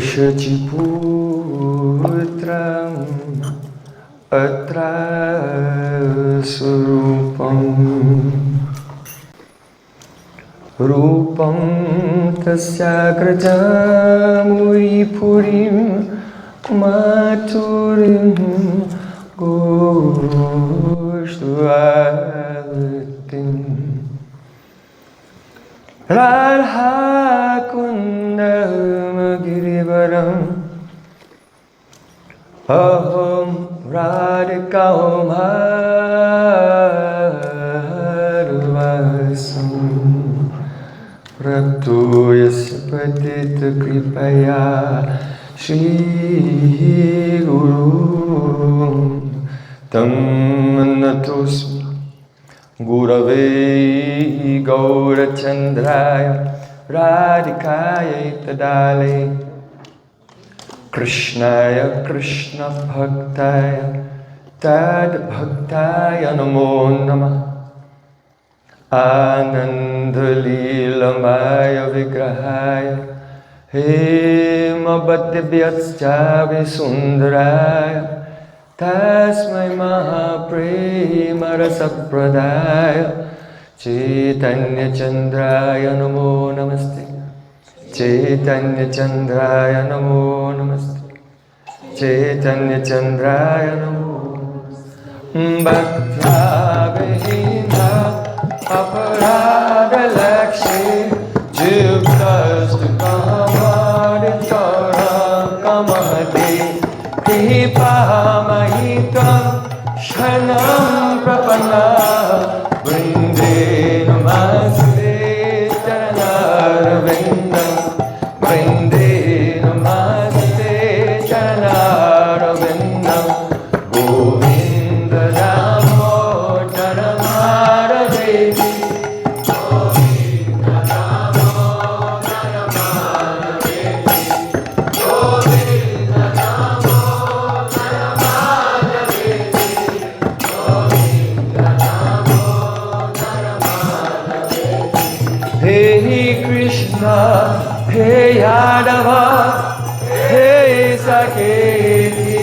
Shachiputram atra surupam Rupam tasyagrajamuri purim maturim goshtvalatim Radha kundam girivaram Aham radhikam harvasam Prapto yasya patita kripaya Shri Guru Tam natosmi Gurave Gaurachandraya Radhikaya Tadale Krishnaya Krishna Bhaktaya Tad Bhaktaya Namo Namah Ananda Leelamaya Vigrahaya Hema Bhattibhyatschavi Sundaraya Tasmai Mahaprema Rasapradaya Chaitanya Chandraya Namo Namaste Chaitanya Chandraya Namo Namaste Chaitanya Chandraya Namo Bhakta Vihina Aparada Lakshmi Jivdastu Kamadikara Kamahati Kripa-mahikam Shanam Prapanna Vrinde Namaste Charanarvindam Vrinde Namaste Charanarvindam Govinda Namo Charanaradevi Govinda Namo Charanaradevi Govinda Namo Hey Krishna, Hey Yadava, Hey Saketi,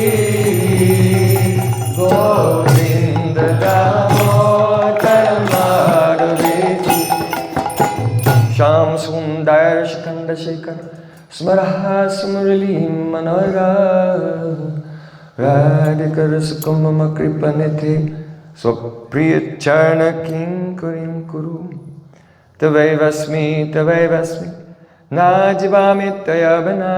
Govinda Damodara Madhaveti, Sham Sundar Shikanda Shekhar, Smaraha Smurali Manohara, Radhikar Sukumama Kripanete, Swapriya Charna Kinkurim Kuru. Tavai vasmi, najivami tayavana,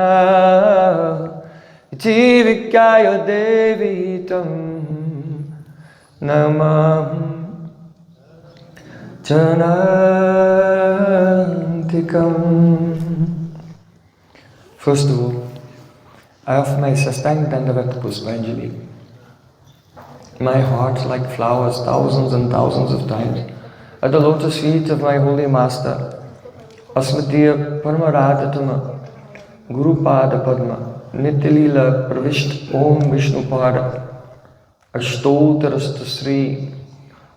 jivikyaya devi tam namam janantikam. First of all, I offer my Sastang Dandavat Pushpanjali. My heart, like flowers, thousands and thousands of times, at the lotus feet of my holy master, Asmatiya Paramaradhatama, Guru Pada Padma, Nityalila Pravisht Om Vishnu Pada, Ashtotarastu Sri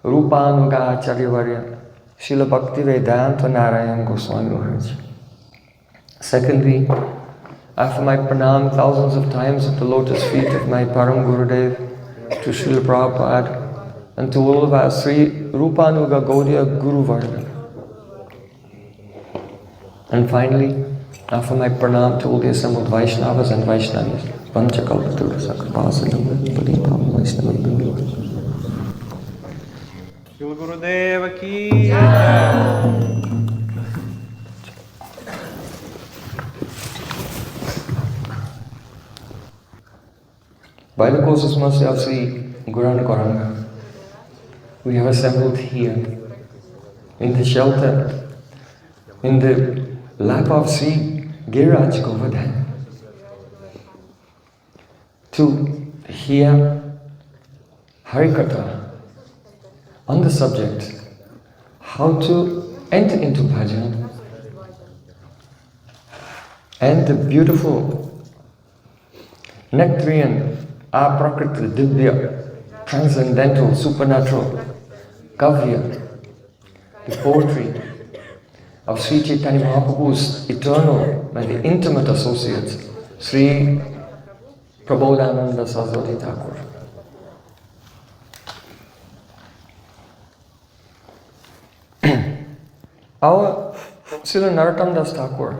Rupanuga Acharyavarya, Srila Bhakti Vedanta Narayan Goswami Maharaj. Secondly, after my pranam thousands of times at the lotus feet of my Param Gurudev, to Srila Prabhupada, and to all of our Sri Rupanuga Gaudiya Guru Varga. And finally, after my pranam to all the assembled Vaishnavas and Vaishnavis, Panchakalpatura Sakripasanam Padipam Vaishnava. Shri Gurudeva ki jai. By the causeless mercy of Sri Gurana Gauranga, we have assembled here in the shelter, in the lap of Sri Giriraj Govardhan, to hear Harikatha on the subject how to enter into bhajan, and the beautiful nectarian aprakrita divya, transcendental, supernatural kavya, the poetry of Sri Chaitanya Mahaprabhu's eternal and the intimate associates, Sri Prabodhananda Saraswati Thakur. Our Srila Narottam Das Thakur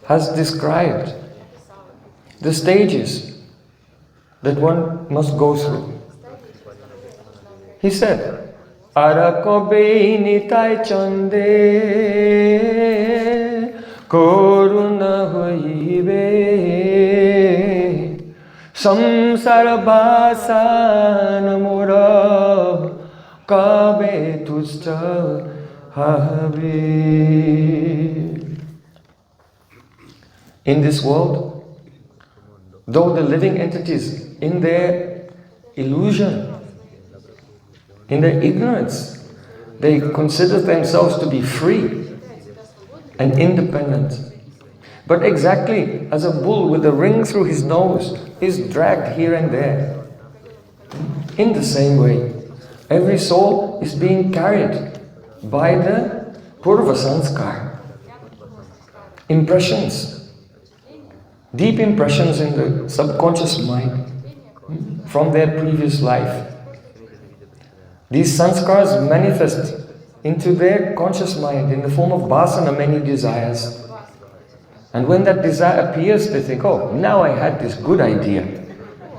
has described the stages that one must go through. He said, Arakobe nitai chande koruna hoibe samsara basan mora kabe tusta habe. In this world, though the living entities, in their illusion, in their ignorance, they consider themselves to be free and independent. But exactly as a bull with a ring through his nose is dragged here and there, in the same way, every soul is being carried by the Purva Sanskar, impressions, deep impressions in the subconscious mind from their previous life. These sanskars manifest into their conscious mind in the form of vasana, many desires. And when that desire appears, they think, oh, now I had this good idea.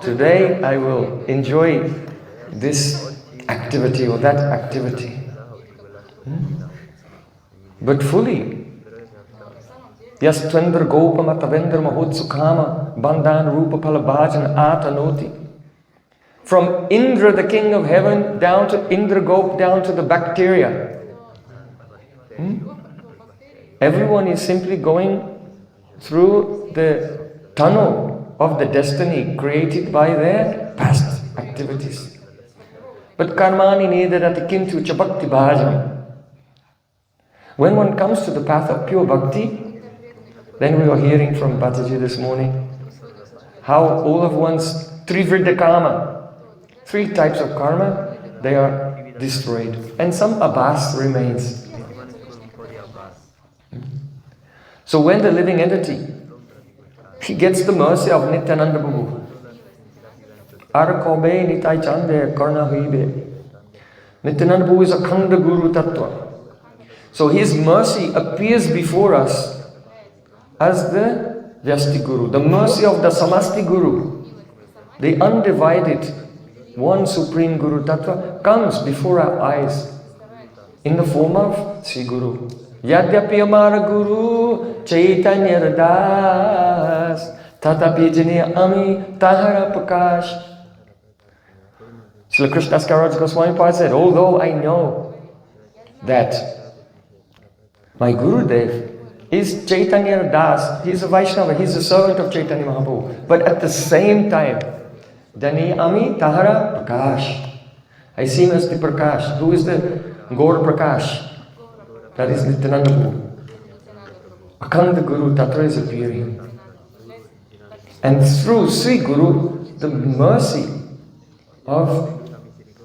Today I will enjoy this activity or that activity. But fully, Yas Twendra Gopama Tavendra Mahotsukama Bandhan Rupa Palabhajan Atanoti. From Indra, the king of heaven, down to Indra Gop, down to the bacteria. Everyone is simply going through the tunnel of the destiny created by their past activities. But karmani nedarati kintu cha bhakti bhajam. When one comes to the path of pure bhakti, then we were hearing from Bhattaji this morning how all of one's trivridha karma, 3 types of karma, they are destroyed. And some abhas remains. So when the living entity, he gets the mercy of Nityananda Prabhu. Arakobe nitai chande karna huibe. Nityananda Prabhu is a Khanda Guru Tattva. So his mercy appears before us as the Vyasti Guru, the mercy of the Samasti Guru, the undivided one Supreme Guru Tattva comes before our eyes in the form of Sri Guru. Yadyapi amara Guru Chaitanya Das Tatapi Jani Ami Tahara Prakash. Srila Krishna Skaraj Goswami Pad said, although I know that my Gurudev is Chaitanya Das, he is a Vaishnava, he is a servant of Chaitanya Mahaprabhu, but at the same time, Dani Ami Tahara Prakash. I see him as the Prakash. Who is the Gaur Prakash? That is Nityananda Prabhu. Akhanda Guru Tattva is appearing. And through Sri Guru, the mercy of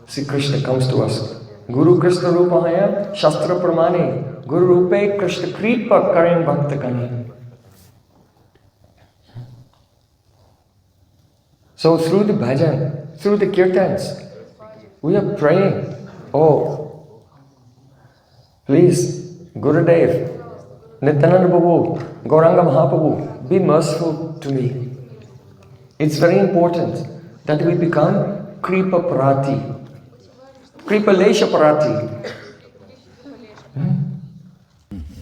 Sri Krishna comes to us. Guru Krishna Rupahaya Shastra Pramani Guru Rupe Krishna Kripa Karim Bhakta Kani. So through the bhajan, through the kirtans, we are praying, oh, please, Gurudev, Nityananda Prabhu, Gauranga Mahaprabhu, be merciful to me. It's very important that we become Kripa Parati, Kripa Lesha Parati.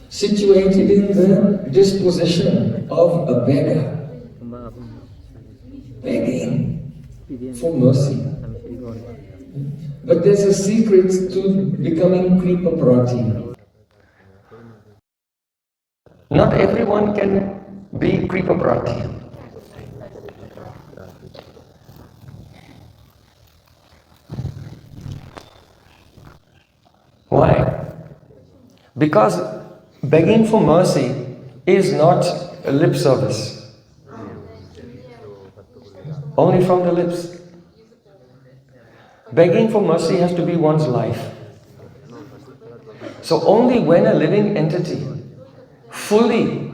Situated in the disposition of a beggar, begging for mercy. But there's a secret to becoming Kripa Parati. Not everyone can be Kripa Parati. Why? Because begging for mercy is not a lip service. Only from the lips. Begging for mercy has to be one's life. So only when a living entity fully,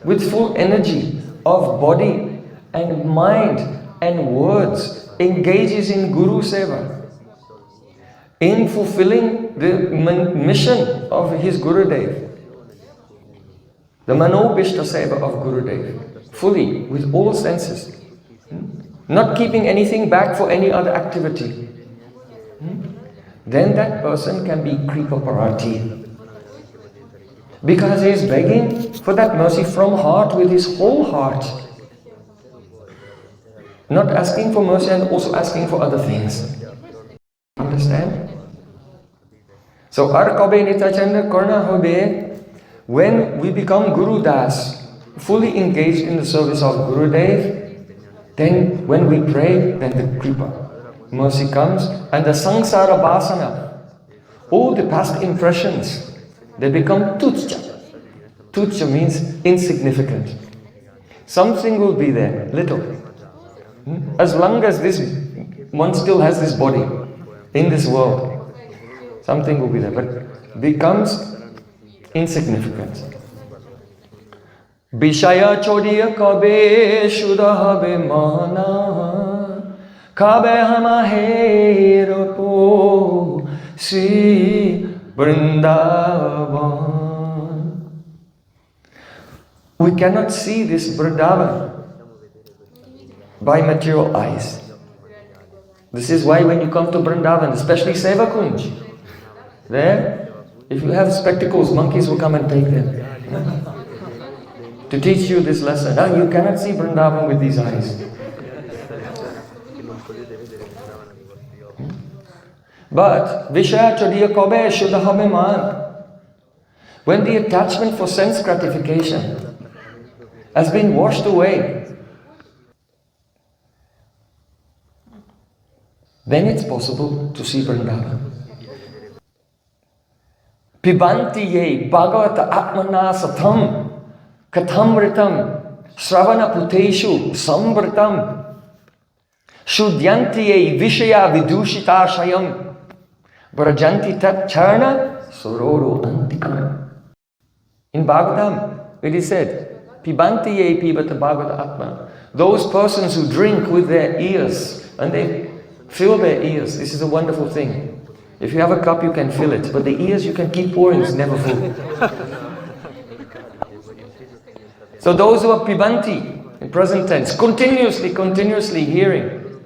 with full energy, of body and mind and words engages in Guru Seva, in fulfilling the mission of his Gurudev, the Manobhishta Seva of Gurudev, fully, with all senses, not keeping anything back for any other activity, then that person can be Kripa Parati. Because he is begging for that mercy from heart, with his whole heart. Not asking for mercy and also asking for other things. Understand? So, Arkabe Nitachanda Karna Hobe, when we become Guru Das, fully engaged in the service of Gurudev, then when we pray, then the Kripa, mercy comes, and the Sangsara Vasana, all the past impressions, they become tutscha. Tutscha means insignificant. Something will be there, little. As long as this one still has this body in this world, something will be there, but becomes insignificant. Bishaya chodiya kabe shudahabe mana kabe hamaheropo si Vrindavan. We cannot see this Vrindavan by material eyes. This is why when you come to Vrindavan, especially Seva Kunj, there, if you have spectacles, monkeys will come and take them to teach you this lesson. Now you cannot see Vrindavan with these eyes. But Vishaya Chodiya Kobe Shuddhahabiman, when the attachment for sense gratification has been washed away, then it's possible to see Vrindavan. Pibanti ye bhagavata atmana satham kathamritam sravana puteshu samvritam shudyanti ye vishaya vidushita shayam Vraja-Nīta tat charna sororo antikam. In Bhagavatam, it is said, Pibanti ye pibata bhagavata atma. Those persons who drink with their ears, and they fill their ears. This is a wonderful thing. If you have a cup, you can fill it, but the ears you can keep pouring, it's never full. So those who are pibanti, in present tense, continuously hearing,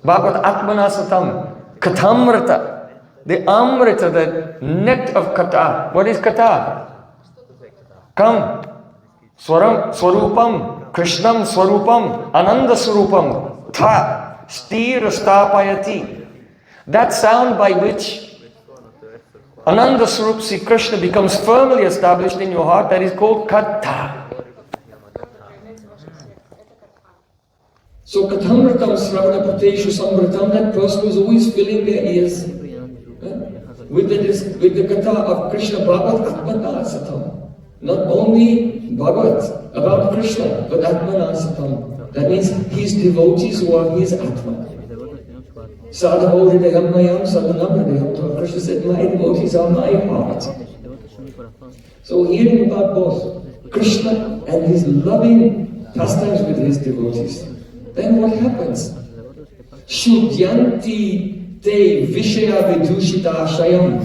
Bhagavata atmana satam, Kathamrita, the Amrita, the net of Kata. What is Kata? Kam, Swarupam, Krishnam Swarupam, Ananda Swarupam, Tha, Sthira Stapayati. That sound by which Ananda Swarup Sri Krishna becomes firmly established in your heart, that is called Kata. So Kathamritam Sravana Prateshu Samritam, that person who is always filling their ears with the Katha of Krishna Bhagavat Atmana Satam. Not only Bhagavat about Krishna, but Atmana Satam. That means his devotees who are his Atma. Sadhavo Hridayam Mayam Sadhanam Hridayam. Krishna said, my devotees are my heart. So hearing about both Krishna and his loving pastimes with his devotees, then what happens? Shudyanti te vishaya vidushita ashayam.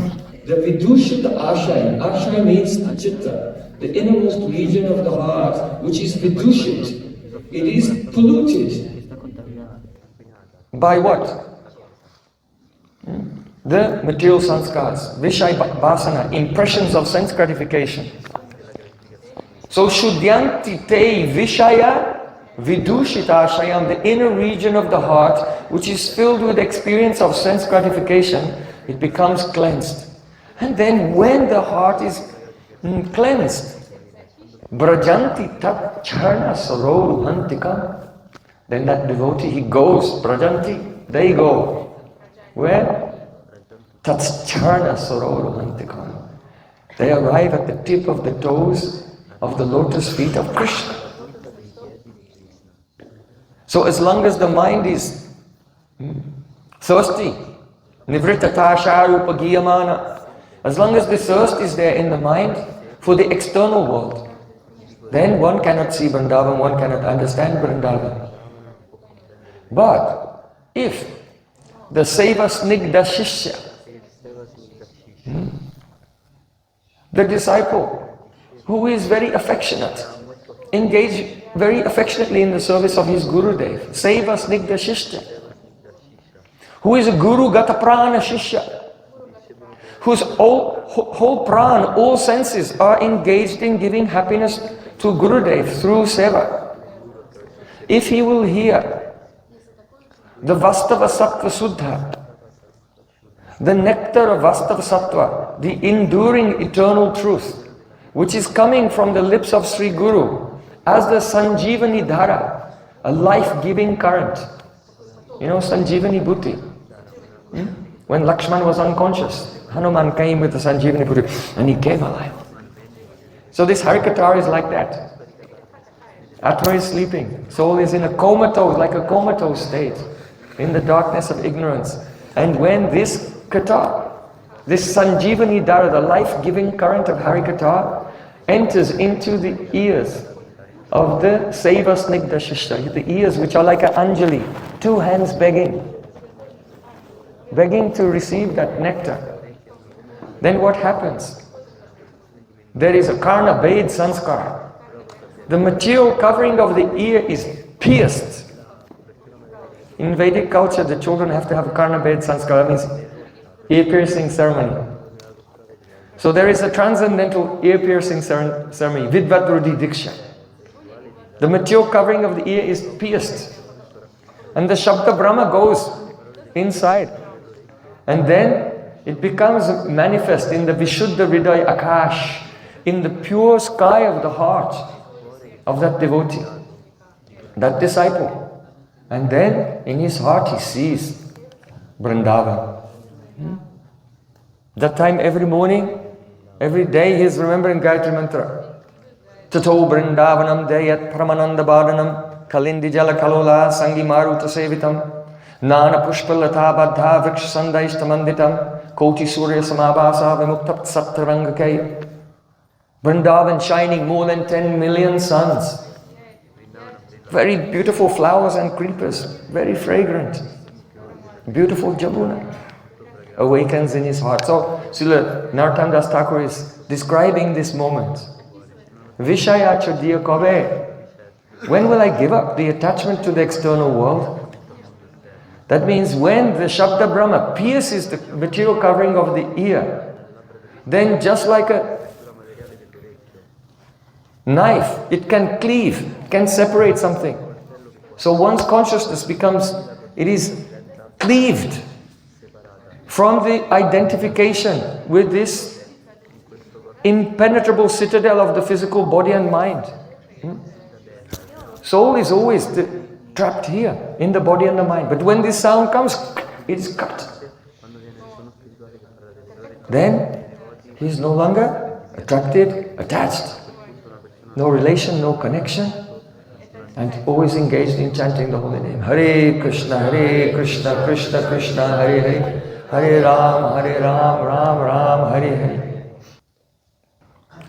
The vidushita ashayam. Ashayam means chitta, the innermost region of the heart, which is vidushit. It is polluted. By what? The material sanskars, vishaya vasana, impressions of sense gratification. So shudyanti te vishaya vidushita ashayam, the inner region of the heart, which is filled with experience of sense gratification, it becomes cleansed. And then when the heart is cleansed, Vraja-Nīta tat charna saroro hantikam, then that devotee, he goes, Vraja-Nīta, they go. Where? Tat charna saroro hantikam. They arrive at the tip of the toes of the lotus feet of Krishna. So as long as the mind is thirsty, nivrittata sharupa giyamana, as long as the thirst is there in the mind for the external world, then one cannot see Vrindavan, one cannot understand Vrindavan. But if the Seva Snigdha Shishya, the disciple who is very affectionate, engaged very affectionately in the service of his Gurudev, Seva Snigdha Shishya, who is a Guru Gata Prana Shishya, whose whole prana, all senses are engaged in giving happiness to Gurudev through Seva. If he will hear the Vastava Sattva Suddha, the nectar of Vastava Sattva, the enduring eternal truth, which is coming from the lips of Sri Guru as the Sanjivani Dhara, a life-giving current. You know Sanjivani Bhuti? When Lakshman was unconscious, Hanuman came with the Sanjivani Bhuti and he came alive. So this Harikatha is like that. Atma is sleeping, soul is in a comatose, like a comatose state, in the darkness of ignorance. And when this Katha, this Sanjivani Dhara, the life-giving current of Harikatha, enters into the ears of the Seva Snigdha Shishya, the ears which are like an Anjali, two hands begging to receive that nectar, then what happens? There is a Karna Bhed Sanskar. The material covering of the ear is pierced. In Vedic culture, the children have to have a Karna Bhed Sanskar, that means ear piercing ceremony. So there is a transcendental ear piercing ceremony, Vidvadrudi Diksha. The material covering of the ear is pierced. And the Shabda Brahma goes inside. And then it becomes manifest in the Vishuddha Hridaya Akash, in the pure sky of the heart of that devotee, that disciple. And then in his heart he sees Vrindavan. That time every morning, every day he is remembering Gayatri Mantra. Tato Vrindavanam Dayat Pramananda Bhadanam Kalindi Jala Kalola Sangi Maruta Sevitam Nana Pushpalata Badha Vriksha Sandaishtamanditam Koti Surya Samabhasa Vimuktapt Sattarangakaya. Vrindavan shining more than 10 million suns. Very beautiful flowers and creepers, very fragrant. Beautiful Jabuna awakens in his heart. So Srila Narottam Das Thakur is describing this moment. Vishaya Chadiya Kave. When will I give up the attachment to the external world? That means when the Shabda Brahma pierces the material covering of the ear, then just like a knife, it can cleave, can separate something. So one's consciousness becomes, it is cleaved from the identification with this impenetrable citadel of the physical body and mind. Soul is always trapped here in the body and the mind. But when this sound comes, it is cut. Then he is no longer attracted, attached. No relation, no connection. And always engaged in chanting the holy name. Hare Krishna, Krishna Krishna, Hare Hare. Hare Ram, Ram Ram, Hare Hare.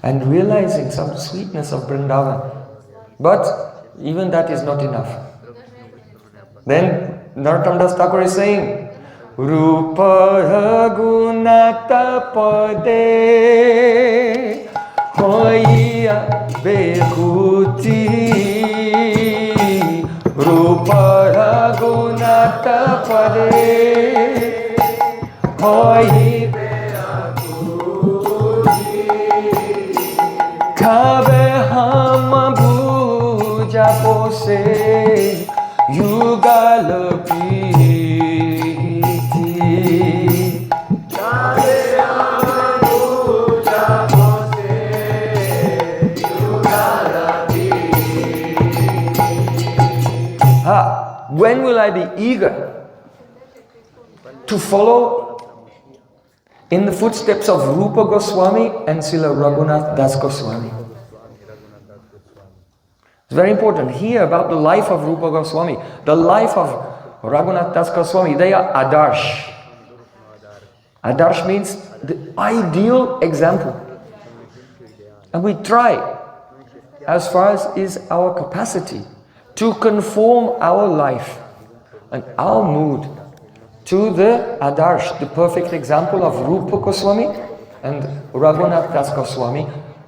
And realizing some sweetness of Vrindavan. But even that is not enough. Then Narottam Das Thakur is saying, Rupa Raghunatha Pade Hoya Bekuti Rupa Raghunatha Pade Hoya Bekuti Kave Hama Bhuja Pose Yugal Priti Kave Hama Bhuja Pose Yugal Priti. When will I be eager to follow in the footsteps of Rupa Goswami and Srila Raghunath Das Goswami? It's very important. Hear about the life of Rupa Goswami, the life of Raghunath Das Goswami. They are adarsh. Adarsh means the ideal example. And we try as far as is our capacity to conform our life and our mood to the Adarsh, the perfect example of Rupa Goswami and Raghunath Das Goswami,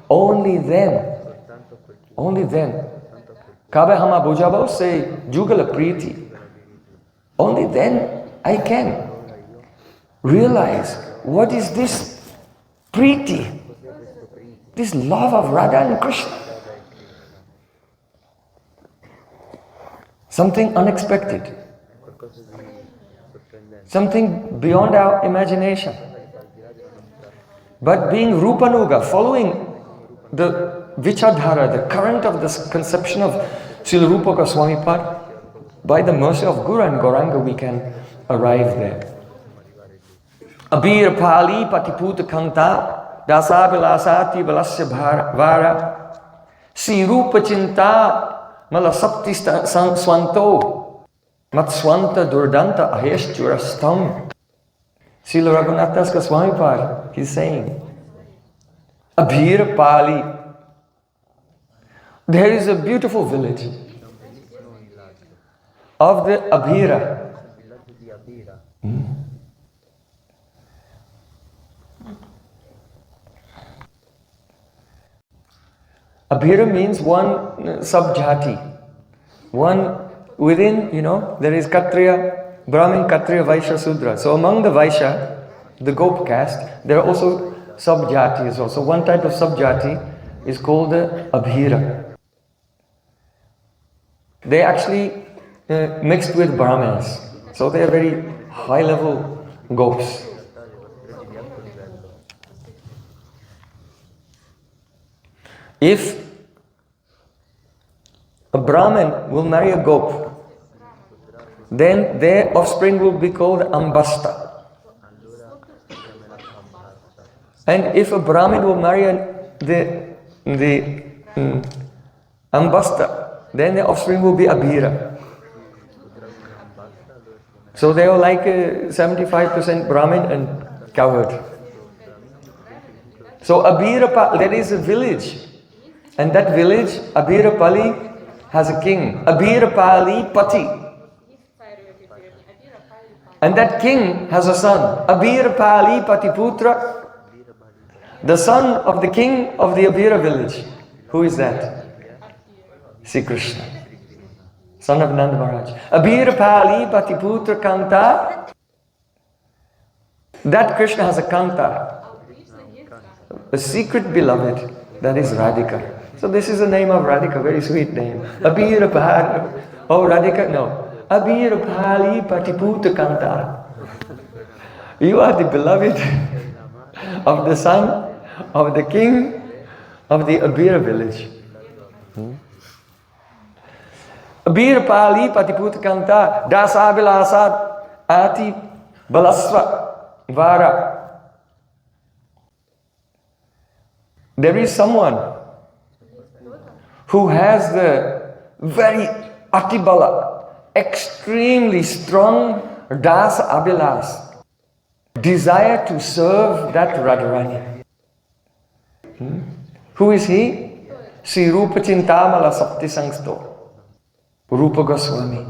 only then, Kabe Hama Bujabo say Jugala Priti, only then I can realize what is this Priti, this love of Radha and Krishna. Something unexpected. Something beyond our imagination. But being Rupanuga, following the Vichardhara, the current of this conception of Srila Rupa Goswami Pad, by the mercy of Guru and Gauranga we can arrive there. Abir Pali Patiputa Kanta Dasabilasati Balasya Vara Si Rupa Chinta Malasapti Swanto Matswanta Durdanta Aheshturastam. Srila Raghunath Das Goswami Pad, he's saying, Abhir Pali. There is a beautiful village of the Abhira. Abhira means one subjati. One within, there is Kshatriya, Brahmin, Kshatriya, Vaishya, Sudra. So among the Vaishya, the Gop caste, there are also subjatis also. One type of subjati is called the Abhira. They actually mixed with Brahmins. So they are very high level Gops. If a Brahmin will marry a Gop, then their offspring will be called Ambasta. And if a Brahmin will marry the Ambasta, then the offspring will be Abhira. So they are like 75% Brahmin and cowherd. So Abhira, there is a village. And that village, Abhira Pali, has a king. Abhira Pali Pati. And that king has a son. Abhira Pali Patiputra. The son of the king of the Abhira village. Who is that? Sri Krishna, son of Nanda Maharaj. Abhira Pali Patiputra Kanta. That Krishna has a Kanta, a secret beloved, that is Radhika. So this is the name of Radhika, very sweet name. Abhira Pali. Oh, Radhika? No. Abhira Pali Patiputra Kanta. You are the beloved of the son of the king of the Abhira village. Abhira Pali Patiputra Kanta Dasabilasat Ati Balasva Vara. There is someone who has the very Atibala, extremely strong Dasa Abhilas, desire to serve that Radharani. Who is he? Sri Rupa Chintamala Sapti Sangsto. Rupa Goswami.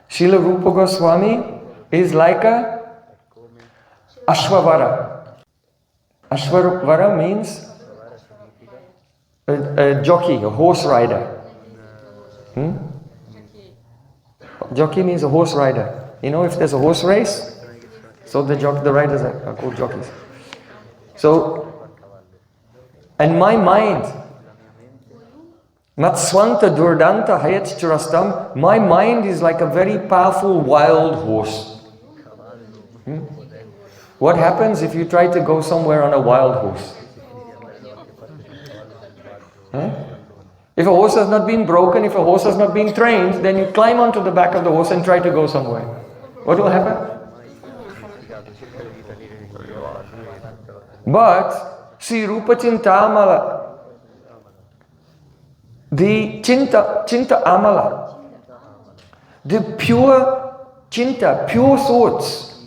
Srila Rupa Goswami is like a Ashwavara. Ashwavara means a jockey, a horse rider. Jockey means a horse rider. You know, if there's a horse race, so the riders are called jockeys. So, and my mind, Matswanta Durdanta Hayat Churastam, my mind is like a very powerful wild horse. What happens if you try to go somewhere on a wild horse? If a horse has not been broken, if a horse has not been trained, then you climb onto the back of the horse and try to go somewhere. What will happen? But Sri Rupa Chintamala, the Chinta Amala, the pure Chinta, pure thoughts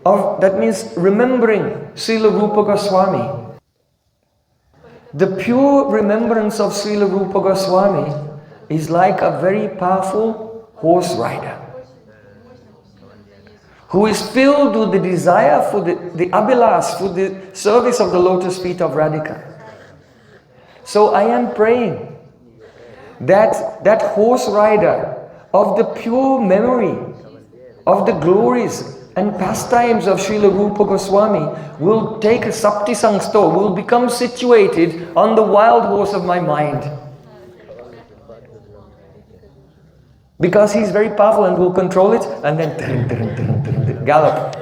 of, that means remembering Srila Rupa Goswami. The pure remembrance of Srila Rupa Goswami is like a very powerful horse rider who is filled with the desire for the abhilas, for the service of the lotus feet of Radhika. So I am praying that that horse rider of the pure memory of the glories and pastimes of Srila Rupa Goswami will take a Sapti Sangsto, will become situated on the wild horse of my mind. Because he's very powerful and will control it and then gallop.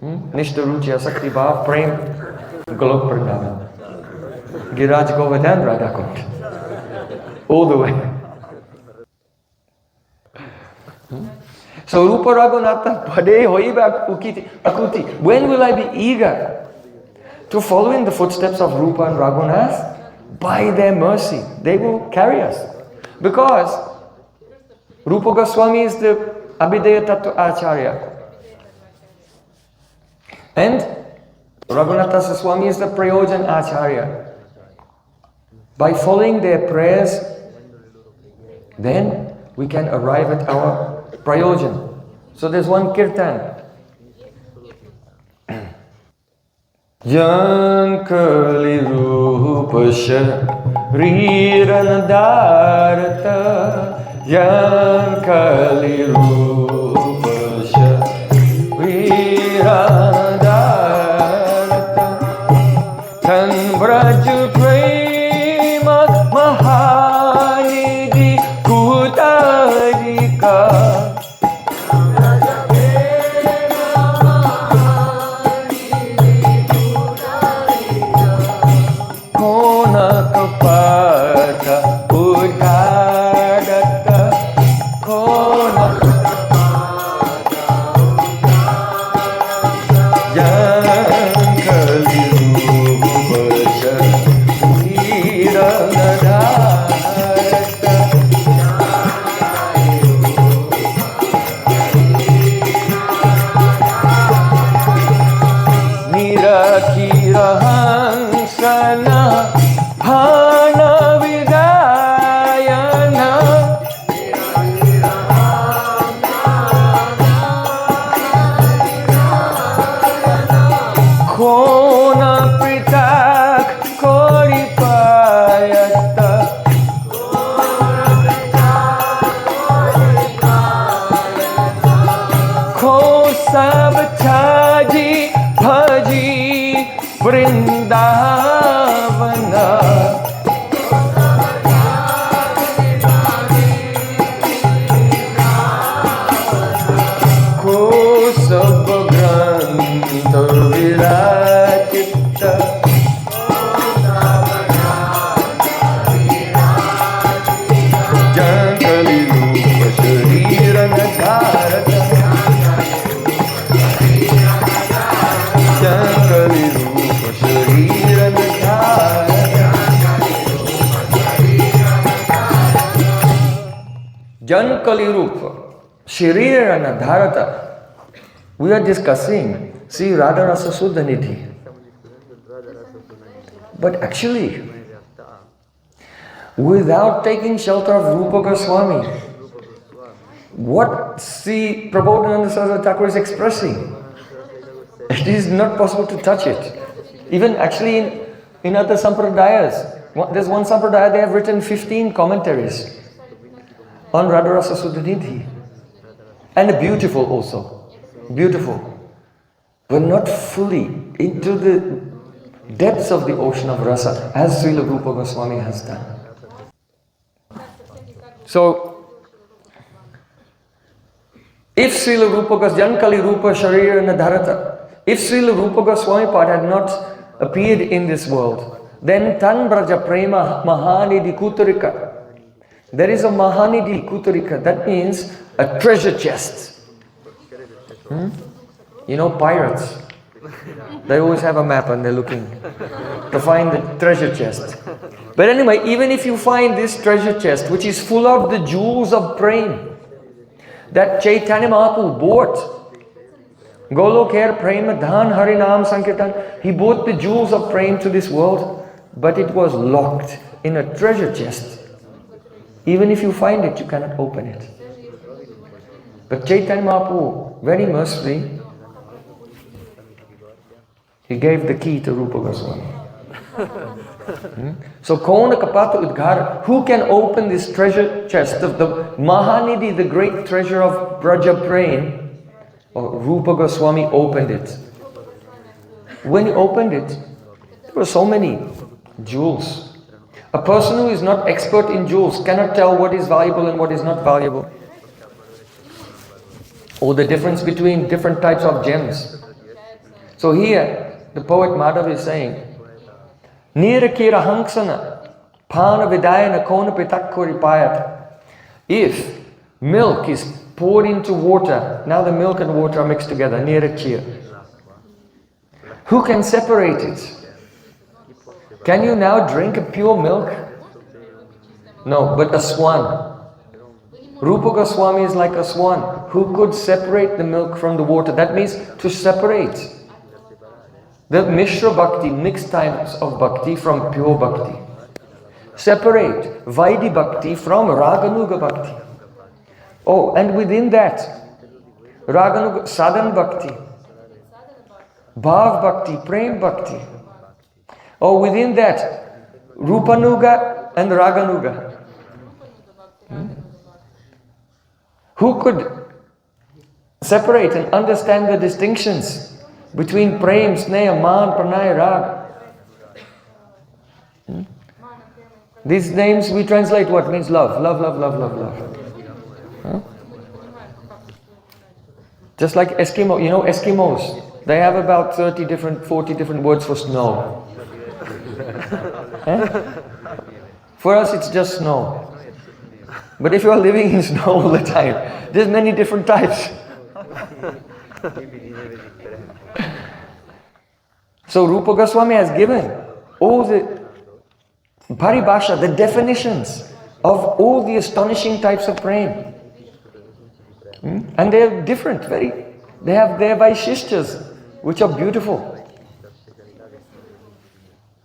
Nishta Ruchi Asakti Bhav Prem Golok Pradana. Giraj Govardhan Radha Kund. All the way. So Rupa Raghunatha Pade Hoiba Akuti. When will I be eager to follow in the footsteps of Rupa and Raghunath? By their mercy, they will carry us. Because Rupa Goswami is the bheda-abheda-tattva Acharya. And Raghunatha Swami is the Prayojan Acharya. By following their prayers, then we can arrive at our Prayojan. So there's one kirtan. Yan kali rupa shariran dharata, yan kali rupa shariran dharata, tan braj prema mahanidhi kutarika. Jan Kali Rupa, Sharirana Dharata. We are discussing Sri Radha Rasa Suddhanidhi. But actually, without taking shelter of Rupa Goswami, what Sri Prabodhananda Saraswati Thakur is expressing, it is not possible to touch it. Even actually in other sampradayas, there's one sampradaya, they have written 15 commentaries on Radha Rasa Suddhanidhi. And beautiful also. Beautiful. But not fully into the depths of the ocean of rasa, as Srila Rupa Goswami has done. So, if Srila Rupa Goswami, Jankali Rupa Sharirana Dharata, if Srila Rupa Goswami Pad had not appeared in this world, then Tan Braja Prema Mahanidhi Kutarika. There is a Mahanidhi Kutarika, that means a treasure chest. You know, pirates, they always have a map and they're looking to find the treasure chest. But anyway, even if you find this treasure chest, which is full of the jewels of Prem, that Chaitanya Mahaprabhu bought, Golok Hair Prem Dhan Harinam Sankirtan, he bought the jewels of Prem to this world. but it was locked in a treasure chest. Even if you find it, you cannot open it. But Chaitanya Mahaprabhu, very mercifully, he gave the key to Rupa Goswami. So, Kona Kapata Udghara, who can open this treasure chest of the Mahanidhi, the great treasure of Braja Prem? Rupa Goswami opened it. When he opened it, there were so many jewels. A person who is not expert in jewels cannot tell what is valuable and what is not valuable. Or the difference between different types of gems. So here, the poet Madhav is saying, Nirakira hangsana, pana vidayana kona pitakuri payat. If milk is poured into water, now the milk and water are mixed together, nirakira. Who can separate it? Can you now drink a pure milk? No, but a swan. Rupa Goswami is like a swan who could separate the milk from the water. That means to separate the Mishra Bhakti, mixed types of Bhakti from pure Bhakti. Separate Vaidhi Bhakti from Raganuga Bhakti. Oh, and within that, Raganuga, Sadhan Bhakti, Bhav Bhakti, Prem Bhakti. Oh, within that, Rupanuga and Raganuga. Who could separate and understand the distinctions between Prem, Sneha, Man, Pranay, Rag? These names we translate what means love. Love, love, love, love, love. Huh? Just like Eskimo, you know Eskimos, they have about 40 different words for snow. For us it's just snow. But if you are living in snow all the time, there's many different types. So Rupa Goswami has given all the paribhasha, the definitions of all the astonishing types of prem. And they are different, they have their vaishishtas, which are beautiful.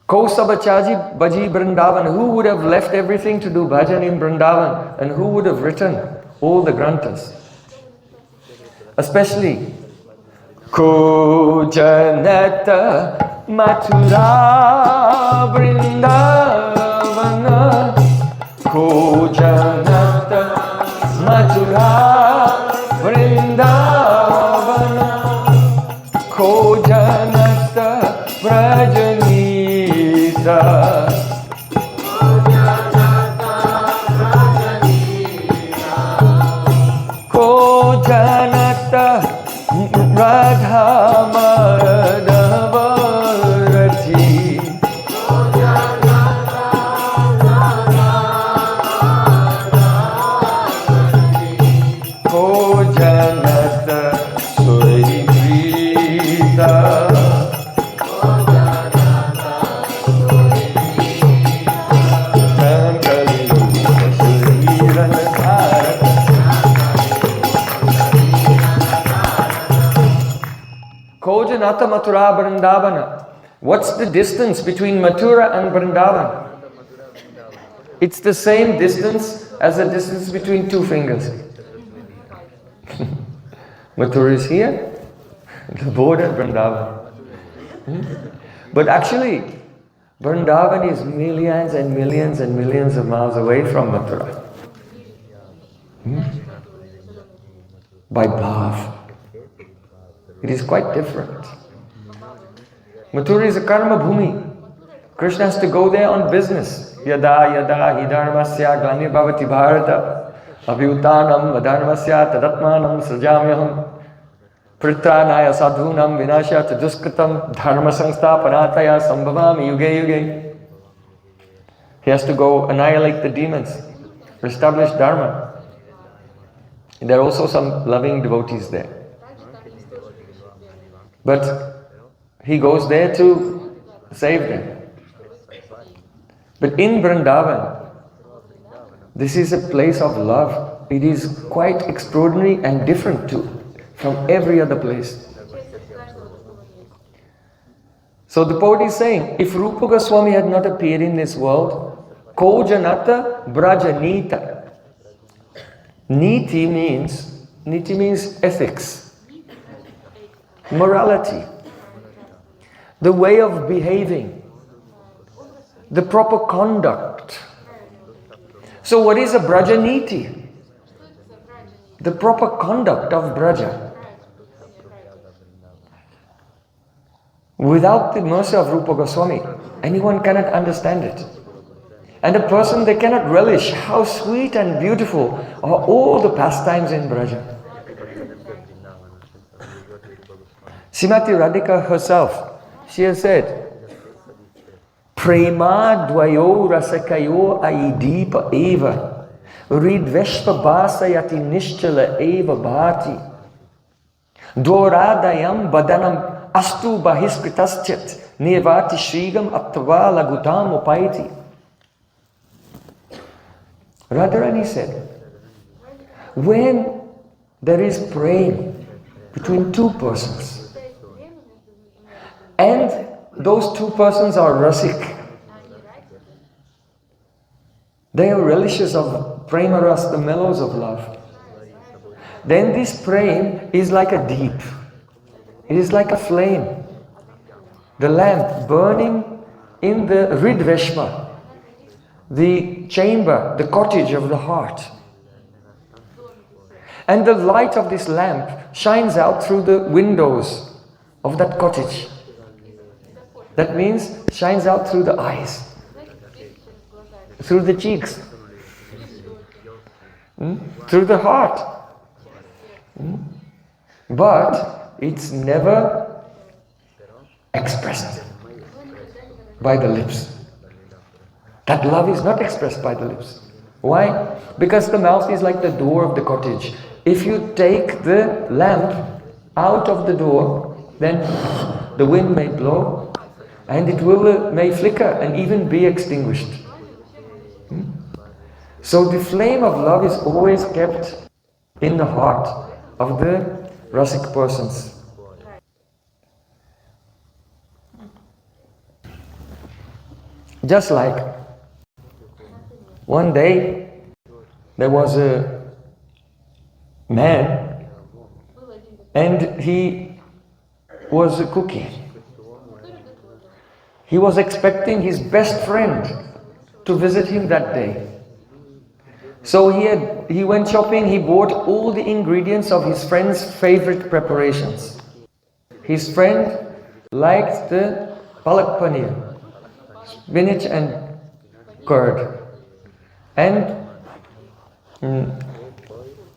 Kausabachaji Bhaji Vrindavan, who would have left everything to do bhajan in Vrindavan, and who would have written all the granthas? Especially Ko Janata Mathura Vrindavana, Ko Janata Mathura Vrindavana, Ko Janata Vraja-Nīta, Ko Janata Radha Madhavarati, Ko Janata Suriprita, Kojanata Mathura Vrindavana. What's the distance between Mathura and Vrindavan? It's the same distance as the distance between two fingers. Mathura is here, the border, Vrindavan. But actually, Vrindavan is millions and millions and millions of miles away from Mathura. By bhav. It is quite different. Mathura is a karma bhumi. Krishna has to go there on business. Yada yada hi dharmasya glani bhavati bharata abhyutanam adharmasya tadatmanam sajamyaham pritranaya sadhunam vinashya taduskritam dharma sansthapanataya sambhavami yuge yuge. He has to go annihilate the demons, establish dharma. There are also some loving devotees there. But he goes there to save them. But in Vrindavan, this is a place of love. It is quite extraordinary and different too from every other place. So the poet is saying, if Rupa Goswami had not appeared in this world, ko janata Vraja-Nīta. Niti means ethics, morality, the way of behaving, the proper conduct. So what is a Vraja-Nīti? The proper conduct of Vraja. Without the mercy of Rupa Goswami, anyone cannot understand it. And a person, they cannot relish how sweet and beautiful are all the pastimes in Vraja. Srimati Radhika herself, she has said, Prema dvayo rasakayo aidipa eva ridveshpa basayati nischala eva bhati dvoradayam badanam astu bahiskritaschat nirvati shrigam attva lagutam upaiti. Radharani said, when there is prem between two persons and those two persons are rasik, they are relishers of prema ras, the mellows of love, then this prem is like a deep. It is like a flame, the lamp burning in the ridveshma, the chamber, the cottage of the heart. And the light of this lamp shines out through the windows of that cottage. That means shines out through the eyes, through the cheeks, through the heart. But it's never expressed by the lips. That love is not expressed by the lips. Why? Because the mouth is like the door of the cottage. If you take the lamp out of the door, then the wind may blow and it may flicker and even be extinguished. So the flame of love is always kept in the heart of the Rasik persons. Just like one day there was a man and he was cooking. He was expecting his best friend to visit him that day. So he went shopping, he bought all the ingredients of his friend's favorite preparations. His friend liked the palak paneer, spinach and curd, and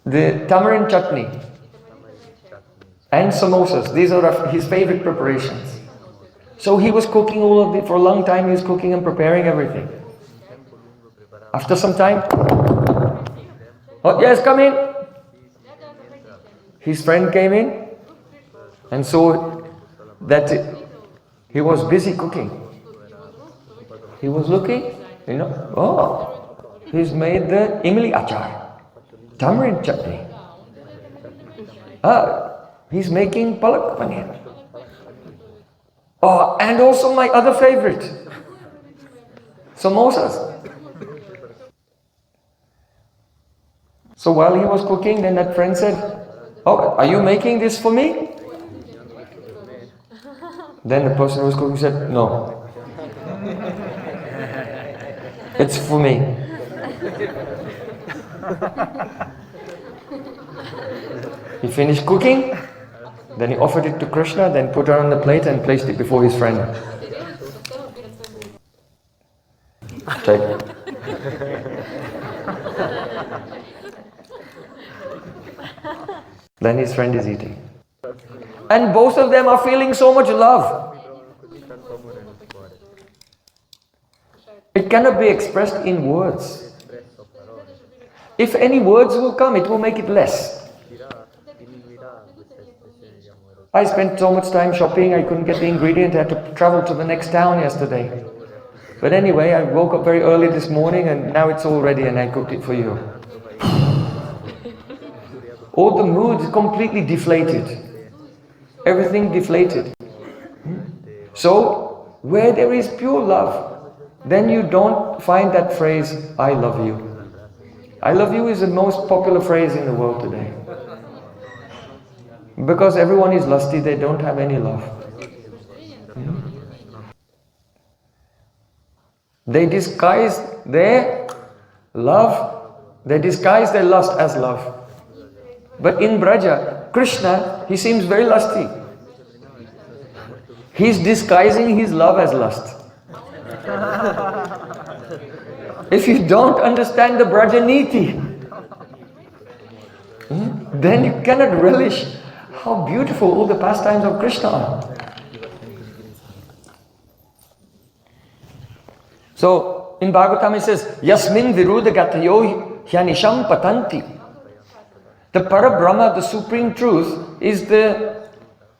the tamarind chutney, and samosas. These are his favorite preparations. So he was cooking all of it for a long time. He was cooking and preparing everything. After some time, oh yes, come in. His friend came in and saw that he was busy cooking. He was looking, oh, he's made the imli achar, tamarind chutney. He's making palak paneer. Oh, and also my other favorite, samosas. So while he was cooking, then that friend said, oh, are you making this for me? Then the person who was cooking said, no. It's for me. He finished cooking, then he offered it to Krishna, then put it on the plate and placed it before his friend. Take it. Then his friend is eating. And both of them are feeling so much love. It cannot be expressed in words. If any words will come, it will make it less. I spent so much time shopping, I couldn't get the ingredient, I had to travel to the next town yesterday. But anyway, I woke up very early this morning and now it's all ready and I cooked it for you. All the moods completely deflated. Everything deflated. So, where there is pure love, then you don't find that phrase, I love you. I love you is the most popular phrase in the world today. Because everyone is lusty, they don't have any love. They disguise their love, they disguise their lust as love. But in Vraja, Krishna, he seems very lusty. He's disguising his love as lust. If you don't understand the Vraja-Nīta, then you cannot relish how beautiful all the pastimes of Krishna are. So, in Bhagavatam it says, Yasmin virudagatayo hyanisham patanti. The Parabrahma, the Supreme Truth,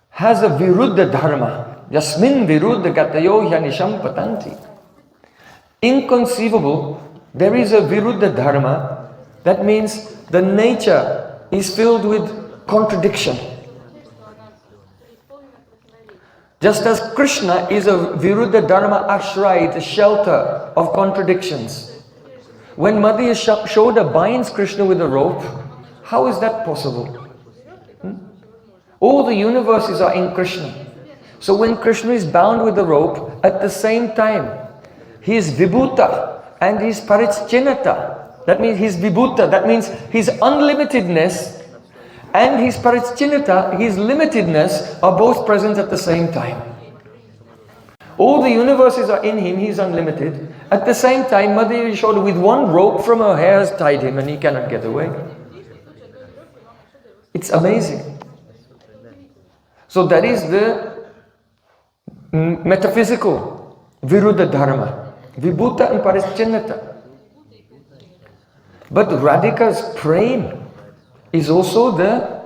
has a viruddha dharma. Yasmin virudagatayo hyanisham patanti. Inconceivable, there is a viruddha dharma. That means the nature is filled with contradiction. Just as Krishna is a viruddha dharma ashray, the shelter of contradictions. When Mother Yashoda binds Krishna with a rope, how is that possible? All the universes are in Krishna. So when Krishna is bound with the rope, at the same time, he is vibhuta and he is paricchinata. That means he is vibhuta, that means his unlimitedness and his paricchinata, his limitedness, are both present at the same time. All the universes are in him, he is unlimited. At the same time, Mother Yashoda with one rope from her hair has tied him and he cannot get away. It's amazing. So that is the metaphysical viruddha dharma, vibhuta and paricchinata. But Radhika's Prem is also the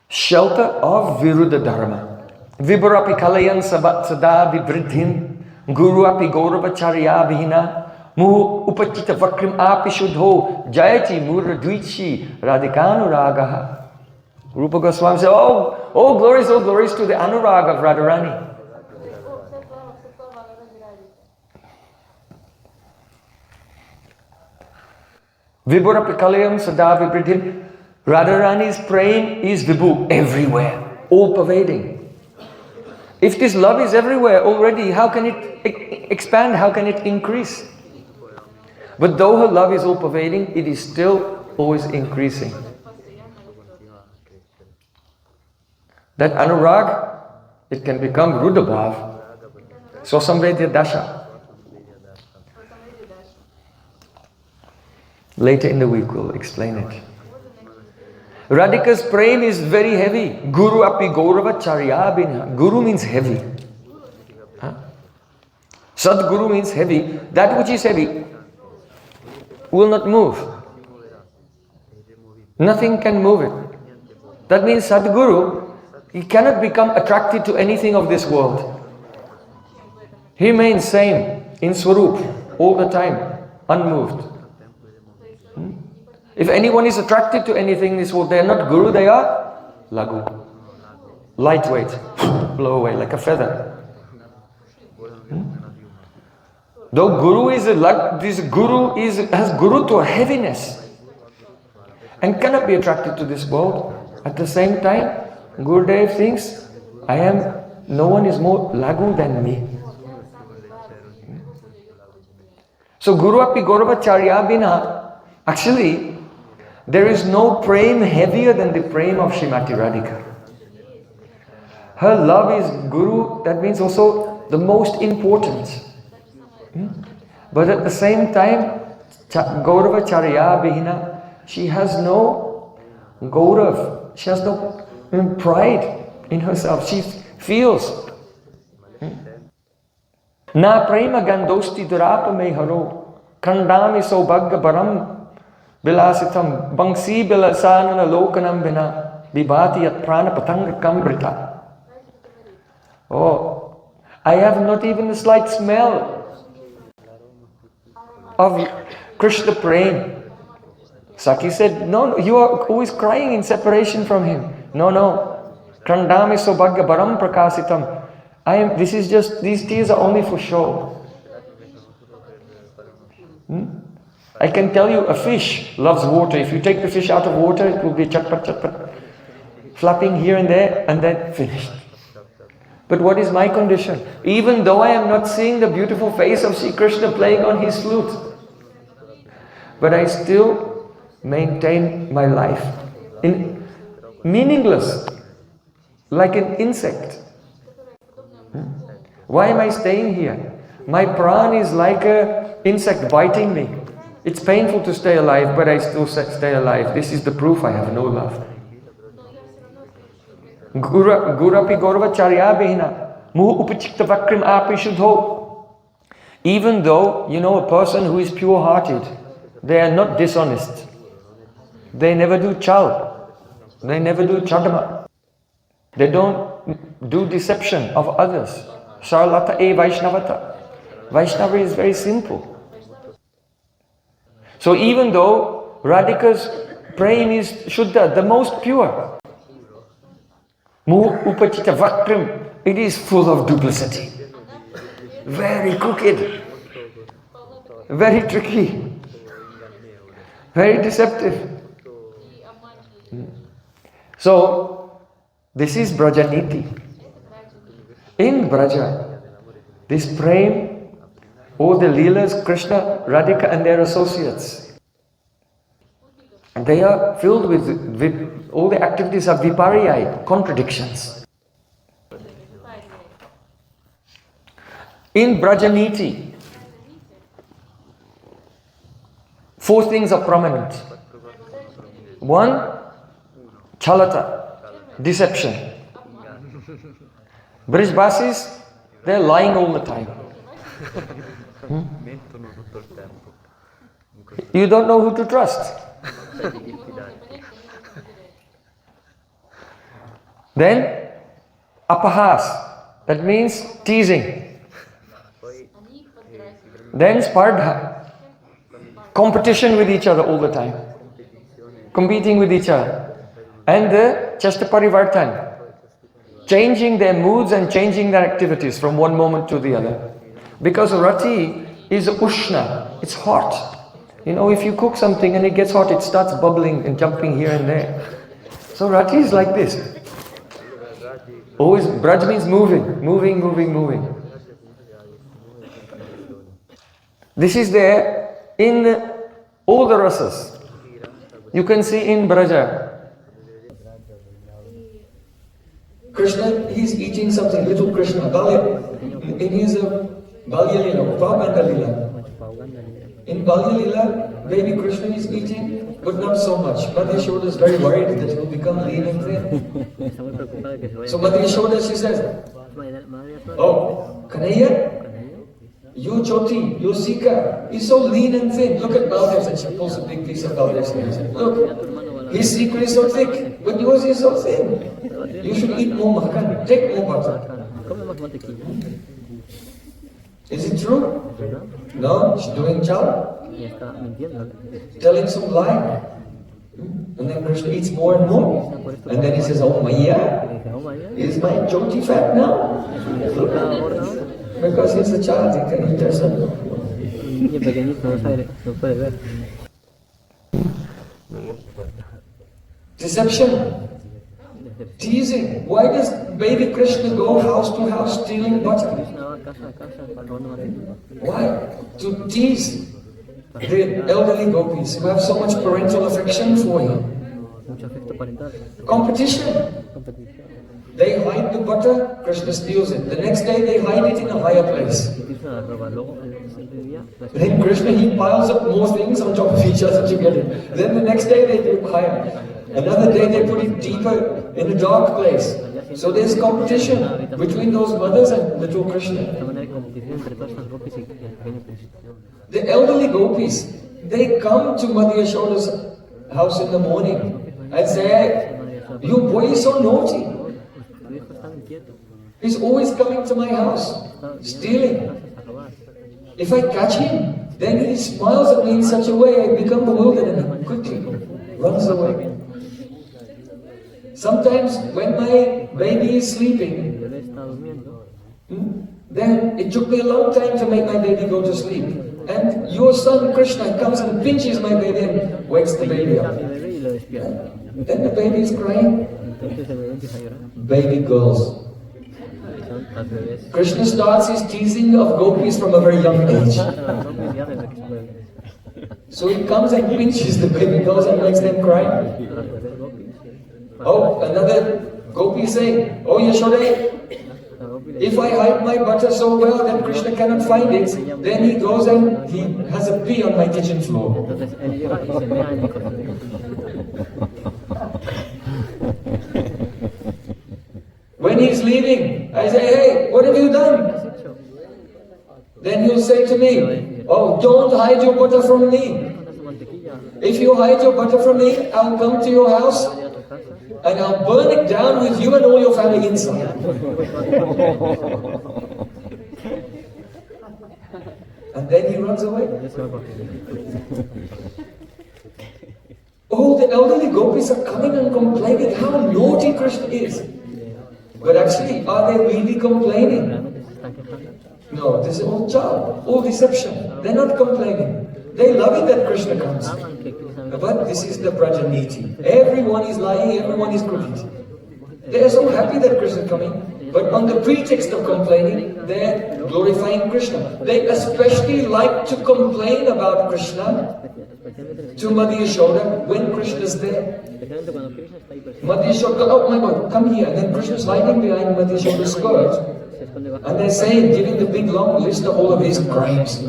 shelter of viruddha dharma. Vibharapi kalayan sada vibridhim, guru api gaurava charya vihina, muhu upachita vakrim api shuddho, jayati muradvichi radhikanuragaha. Rupa Goswami said, oh glories to the anuraga of Radharani. Vibharapi kalayam sada vibridhim. Radharani's Prem is vibhu, everywhere, all pervading. If this love is everywhere already, how can it expand? How can it increase? But though her love is all pervading, it is still always increasing. That anurag, it can become rudabhav. Swasamvedya dasha. Later in the week we'll explain it. Radhika's Prem is very heavy. Guru api gaurava charyabhina. Guru means heavy. Sadguru means heavy. That which is heavy will not move. Nothing can move it. That means Sadguru, he cannot become attracted to anything of this world. He remains same in Swarup all the time, unmoved. If anyone is attracted to anything in this world, they are not Guru, they are Lagu. Lightweight, blow away like a feather. Though Guru is has Guru to a heaviness and cannot be attracted to this world. At the same time, Gurudev thinks, no one is more Lagu than me. So Guru api gaurava charyabhina, actually, there is no Prem heavier than the Prem of Srimati Radhika. Her love is Guru, that means also the most important. But at the same time, Gaurava Charya Bihina, she has no Gaurav, she has no pride in herself. She feels. Na prema gandosti durapa me haro, kandami saubhagya baram Bilasitam bangsi bilasanana lokanam bina vibhati yat prana patanga kambrita. Oh, I have not even the slight smell of Krishna Prem. Saki said, no, you are always crying in separation from him. No. Krandami sobhagya baram prakasitam. These tears are only for show. I can tell you, a fish loves water. If you take the fish out of water, it will be chatpat, chatpat, flapping here and there, and then finished. But what is my condition? Even though I am not seeing the beautiful face of Sri Krishna playing on his flute, but I still maintain my life in meaningless, like an insect. Why am I staying here? My pran is like an insect biting me. It's painful to stay alive, but I still stay alive. This is the proof I have no love. Gurapi Gaurava Charyabhina Muhu Upachikta Vakrim Api Shuddho. Even though, a person who is pure-hearted, they are not dishonest. They never do chal. They never do chadama. They don't do deception of others. Sarlata e Vaishnavata. Vaishnava is very simple. So even though Radhika's praying is Shuddha, the most pure, Upachita Vakrim, it is full of duplicity. Very crooked. Very tricky. Very deceptive. So, this is Vraja-Nīta. In Vraja, this Prem, all the Leelas, Krishna, Radhika and their associates, they are filled with all the activities of vipariyai, contradictions. In Vraja-Nīta, 4 things are prominent. 1, chalata, deception. Brijbasis, they're lying all the time. You don't know who to trust. Then, apahas, that means teasing. Then, spardha, competition with each other all the time. Competing with each other. And the chastaparivartan, changing their moods and changing their activities from one moment to the other. Because rati is ushna, it's hot. If you cook something and it gets hot, it starts bubbling and jumping here and there. So rati is like this. Always, Braj means moving, moving, moving, moving. This is there in all the rasas. You can see in Braja. Krishna, he is eating something, little Krishna, in his Balya Lila, Upaganda Lila. In Balya Lila, baby Krishna is eating, but not so much. Mother Yashoda is very worried that he will become lean and thin. So Mother Yashoda, she says, "Oh, Kanhaiya, your Jyoti, your Sika is so lean and thin. Look at Baldev." And she pulls a big piece of Baldev's hair. Look, his secret is so thick, but yours is so thin. You should eat more makhan, take more butter. Is it true? No, she's doing chal. Telling some lie. And then Krishna eats more and more. And then he says, "Oh Maya, is my Jyoti fat now?" Because he's a child, he can eat as Deception. Teasing. Why does baby Krishna go house to house stealing butter? Why? To tease the elderly gopis who have so much parental affection for him. Competition. They hide the butter, Krishna steals it. The next day they hide it in a higher place. Then Krishna, he piles up more things on top of each other to get it. Then the next day they do higher. Another day they put it deeper in a dark place. So there's competition between those mothers and little Krishna. The elderly gopis, they come to Mother Yashoda's house in the morning and say, "Your boy is so naughty. He's always coming to my house, stealing. If I catch him, then he smiles at me in such a way I become bewildered and quickly runs away. Sometimes when my baby is sleeping, Then it took me a long time to make my baby go to sleep. And your son Krishna comes and pinches my baby and wakes the baby up. Then the baby is crying. Baby girls. Krishna starts his teasing of gopis from a very young age. So he comes and pinches the baby girls and makes them cry. Oh, another gopi is saying, oh Yashoda, if I hide my butter so well that Krishna cannot find it, then he goes and he has a pee on my kitchen floor. When he's leaving, I say, hey, what have you done? Then he'll say to me, oh, don't hide your butter from me. If you hide your butter from me, I'll come to your house and I'll burn it down with you and all your family inside. And then he runs away. All the elderly gopis are coming and complaining how naughty Krishna is. But actually, are they really complaining? No, this is all charm, all deception. They're not complaining. They love it that Krishna comes. But this is the Vraja-Nīta. Everyone is lying, everyone is crooked. They are so happy that Krishna is coming. But on the pretext of complaining, they're glorifying Krishna. They especially like to complain about Krishna to Mother Yashoda when Krishna is there. Mother Yashoda, oh my God, come here. And then Krishna is hiding behind Mother Yashoda's skirt. And they're saying, giving the big long list of all of his crimes.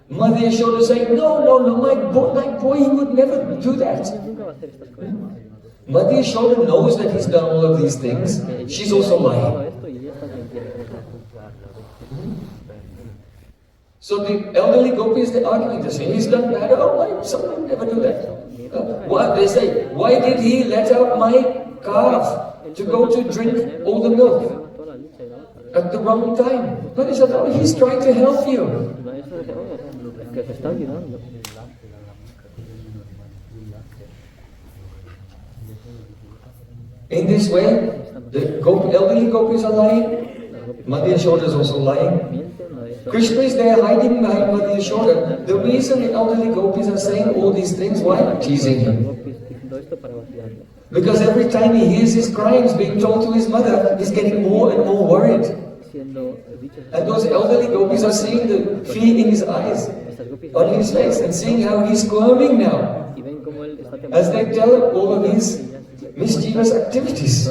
Mother Yashoda is saying, no, my boy, he would never do that. Mother Yashoda knows that he's done all of these things. She's also lying. So the elderly gopis, they're arguing, they say, he's done bad. Oh, my son would never do that. What? They say, why did he let out my calf to go to drink all the milk at the wrong time? But he said, oh, he's trying to help you. In this way, the elderly gopis are lying. Mother Yashoda is also lying. Krishna is there hiding behind Mother Yashoda. The reason the elderly gopis are saying all these things, why? Teasing him. Because every time he hears his crimes being told to his mother, he's getting more and more worried. And those elderly gopis are seeing the fear in his eyes, on his face, and seeing how he's squirming now, as they tell him all of his mischievous activities.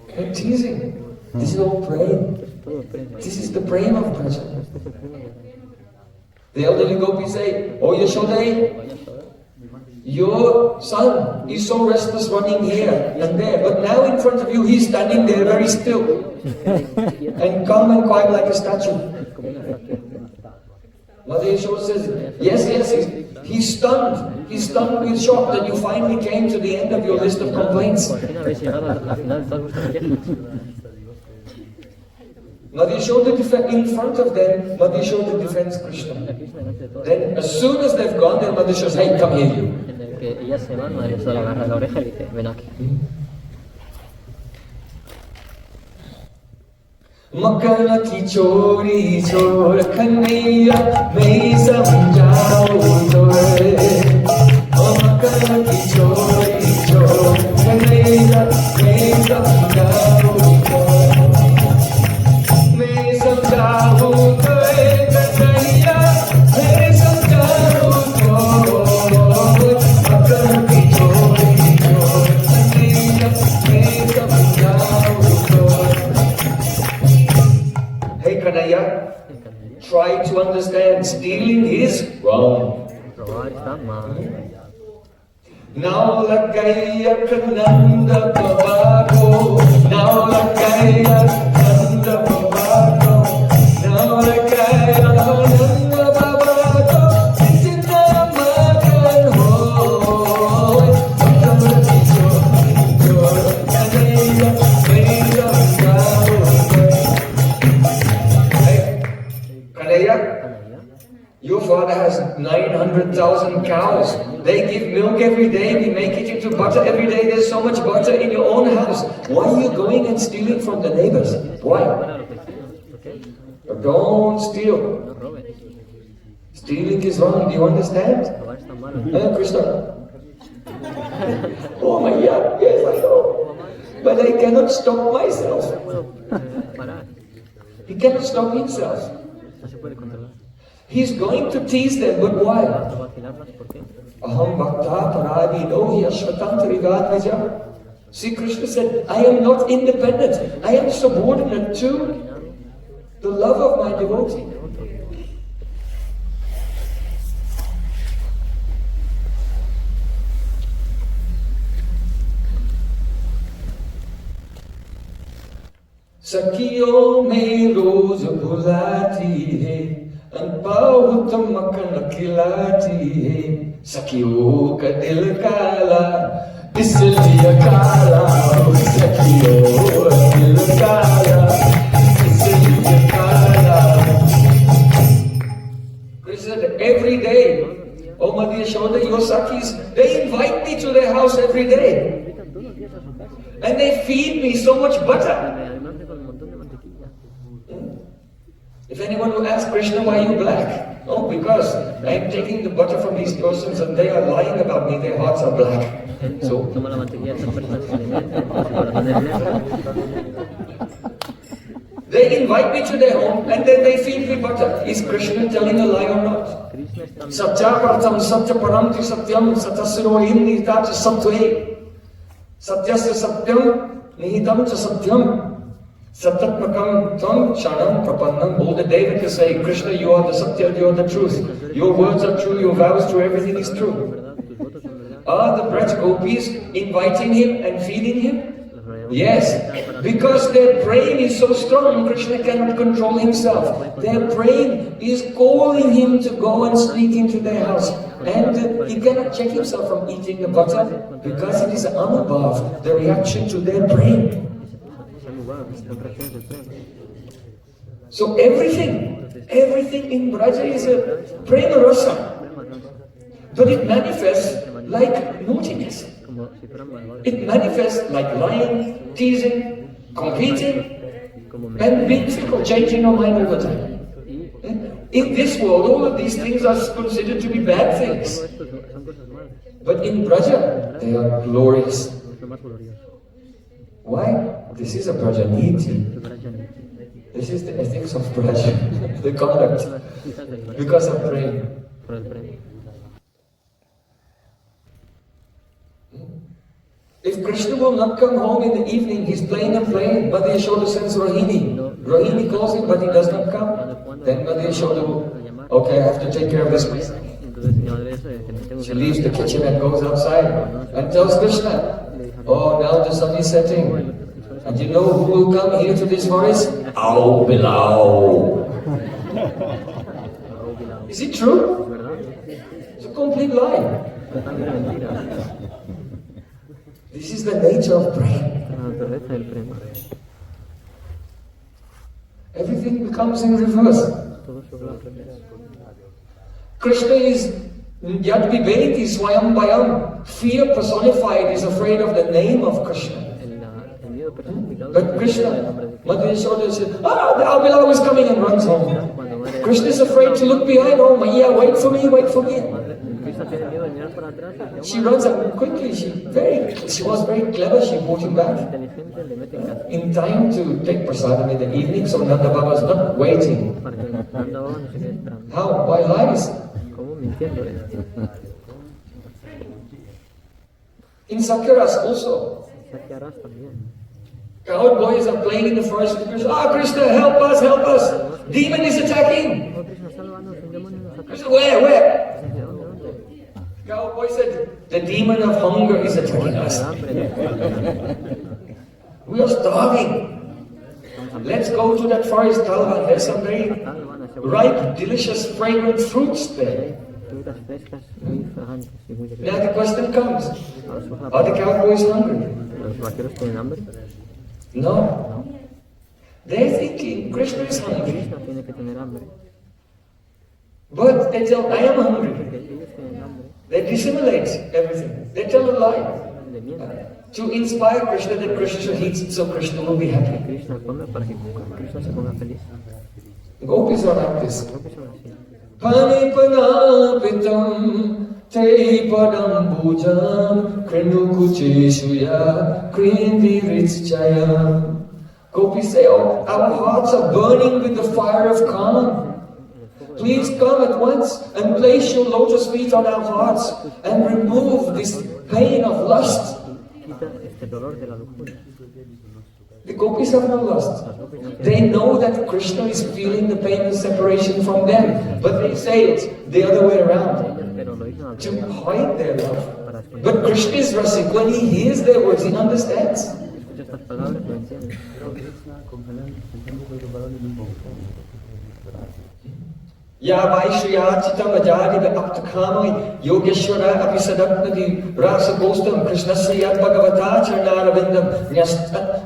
They're teasing. This is all Prem. This is the Prem of Prayojan. The elderly gopis say, oh Yashoda, your son is so restless running here and there, but now in front of you he's standing there very still and calm and quiet like a statue. Mother Yashoda says, yes, he's stunned. He's stunned with shock that you finally came to the end of your list of complaints. Mother Yashoda in front of them, Mother Yashoda defends Krishna. Then as soon as they've gone, then Mother Yashoda says, hey, come here you. मक्कन की चोरी चोर कन्हैया मैं समझाऊं तोरे मक्कन की चोरी चोर कन्हैया मैं समझाऊं तोरे मैं समझाऊं तोरे कन्हैया मैं समझाऊं तोरे मक्कन की चोरी चोर कन्हैया मैं समझाऊं तोरे. Hey Kanaya, try to understand, stealing is wrong. Now lagaya kananda babako, now lagaya kananda babako, now lagaya kananda babako, sita makan hoy, kananda chor, kanaya, kanaya, kanaya. Your father has 900,000 cows. They give milk every day. We make it into butter every day. There's so much butter in your own house. Why are you going and stealing from the neighbors? Why? Don't steal. Stealing is wrong. Do you understand? Krishna. Oh my God. Yes, I know. But I cannot stop myself. He cannot stop himself. He's going to tease them, but why? Aham Bhakta Paradido hi Ashvatantrigatvaja. See, Krishna said, I am not independent. I am subordinate to the love of my devotee. Sakiyo mein roz bhulati hai, an bahut makkan khilati hai. Sakiyo ka dil kala, isliye kala. Sakiyo ka dil kala, isliye kala. Krishna said, every day, oh Mother Yashoda, your Sakis, they invite me to their house every day. And they feed me so much butter. If anyone will ask Krishna, why are you black? Oh, because I am taking the butter from these persons and they are lying about me, their hearts are black. So, they invite me to their home and then they feed me butter. Is Krishna telling a lie or not? Satyapartam satyaparamti satyam satasiro nihitam cha sattve. Satyasya satyam nihitam cha satyam. Satatmakam tam shanam prapannam. All the Devaka say, Krishna, you are the Satya, you are the truth. Your words are true, your vows true, everything is true. Are the Braj Gopis inviting him and feeding him? Yes, because their brain is so strong, Krishna cannot control himself. Their brain is calling him to go and sneak into their house. And he cannot check himself from eating the butter because it is anubhav, the reaction to their brain. So everything in Braja is a prema rasa, but it manifests like naughtiness. It manifests like lying, teasing, competing, and being fickle, changing your mind over time. In this world, all of these things are considered to be bad things. But in Braja, they are glorious. Why? This is a Vraja-Nīta. This is the ethics of Braja, the conduct, because of Prem. If Krishna will not come home in the evening, he's playing and playing, Mother Yashoda sends Rohini. Rohini calls him, but he does not come. Then Mother Yashoda will, okay, I have to take care of this. She leaves the kitchen and goes outside and tells Krishna, oh, now the sun is setting. And you know who will come here to this forest? Ow, below. Is it true? It's a complete lie. This is the nature of Prem. Everything becomes in reverse. Krishna is Yad Viveti Swayam Bhayam. Fear personified is afraid of the name of Krishna. But Krishna, Mother Yashoda said, the Albilau is coming and runs home. Krishna is afraid to look behind. Oh, Maya, wait for me, wait for me. She runs up quickly. She was very clever. She brought him back in time to take prasadam in the evening. So Nanda Baba is not waiting. How? By lies. In Sakyaras also. Coward boys are playing in the forest with Krishna. Krishna, help us, help us. Demon is attacking. Krishna, where? Coward boy said, the demon of hunger is attacking us. We are starving. Let's go to that forest, Talvan. There's some very ripe, delicious, fragrant fruits there. Now the question comes, are the cowboys hungry? No. They're thinking Krishna is hungry. But they tell, I am hungry. They dissimulate everything. They tell a lie. To inspire Krishna that Krishna should eat so Krishna will be happy. Gopis are like this. Panipanapitam te padam bhujam krinukucheshuya krindirichayam. Gopis say, oh, our hearts are burning with the fire of Kama. Please come at once and place your lotus feet on our hearts and remove this pain of lust. The gopis have no lust. They know that Krishna is feeling the pain of separation from them, but they say it the other way around, to hide their love. But Krishna is rasik. When he hears their words, he understands. Ya Vaishya Chitam Ajadiva Aptakamai Yogeshwara Apisadatnadi Rasa Gostam Krishnasya Yad Bhagavata Charnaravindam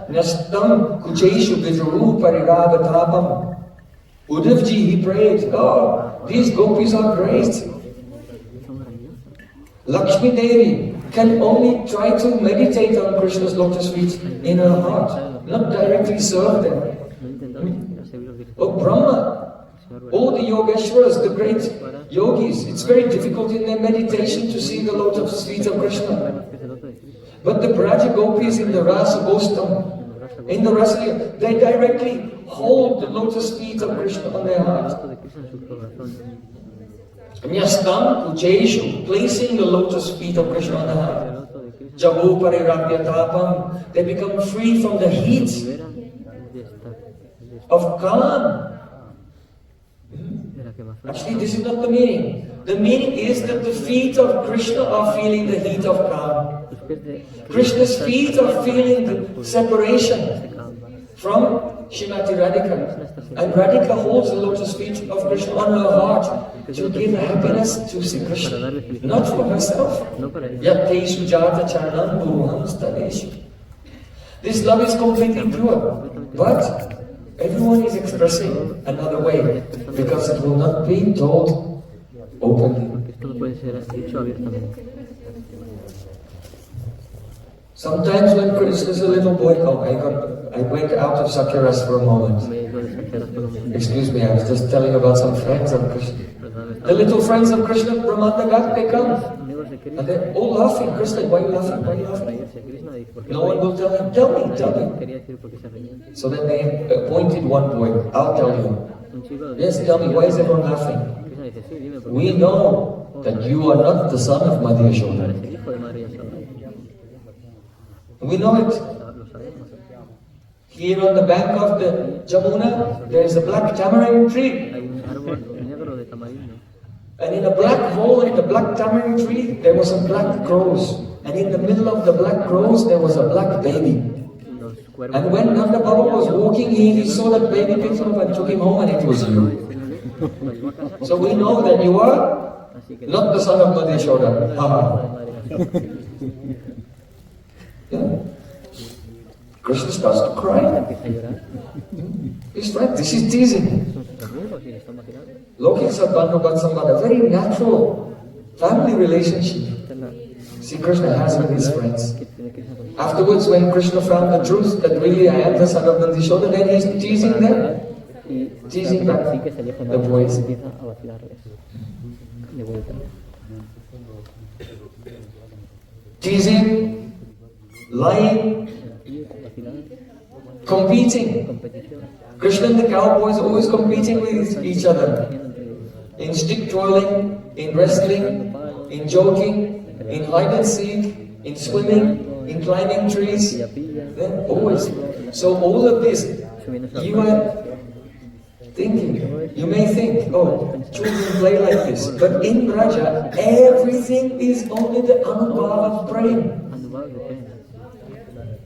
Nyastam Kucheshu Vijaru Parirabhatapam. Uddhavji, he prayed, oh, these gopis are great. Lakshmi Devi can only try to meditate on Krishna's lotus feet in her heart, not directly serve them. Oh, Brahma, all the Yogeshwaras, the great yogis, it's very difficult in their meditation to see the lotus feet of Krishna. But the Vraja gopis in the Rasa Gostam, in the Rasa, they directly hold the lotus feet of Krishna on their heart. Nyastam Kucheshu, placing the lotus feet of Krishna on the heart. Jabu Parirabhyatapam, they become free from the heat of Kama. Actually, this is not the meaning. The meaning is that the feet of Krishna are feeling the heat of Kama. Krishna's feet are feeling the separation from Srimati Radhika. And Radhika holds the lotus feet of Krishna on her heart to give happiness to Sri Krishna, not for herself. Yatteshu jata charanam buruham staneshu. This love is completely pure, but everyone is expressing another way, because it will not be told openly. Sometimes when Krishna is a little boy, I went out of Sakyaras for a moment. Excuse me, I was just telling about some friends of Krishna. The little friends of Krishna, Brahmanda, they come. And they're all laughing. Krishna, why are you laughing? Why are you laughing? No one will tell him, tell me, tell me. So then they appointed one boy, I'll tell you. Yes, tell me, why is everyone laughing? We know that you are not the son of Madhya Yashoda. We know it. Here on the bank of the Jamuna, there is a black tamarind tree. And in a black hole in the black tamarind tree, there was some black crows. And in the middle of the black crows, there was a black baby. And when Nanda Baba was walking, he saw that baby, picked him up and took him home, and it was you. So we know that you are not the son of Madhya Yashoda. Yeah. Krishna starts to cry. He's right, this is teasing. Lokik Sadbandhu Batsambandha, very natural family relationship. See, Krishna has with his friends. Afterwards, when Krishna found the truth that really I am the son of Nandi Yashoda, then he's teasing them, teasing back the boys. Teasing, lying, competing. Krishna and the cowboys always competing with each other. In stick twirling, in wrestling, in joking, in hide and seek, in swimming, in climbing trees. Yeah, always. So all of this, you are thinking, you may think, oh, children play like this. But in Vraja, everything is only the anubhava of Prem.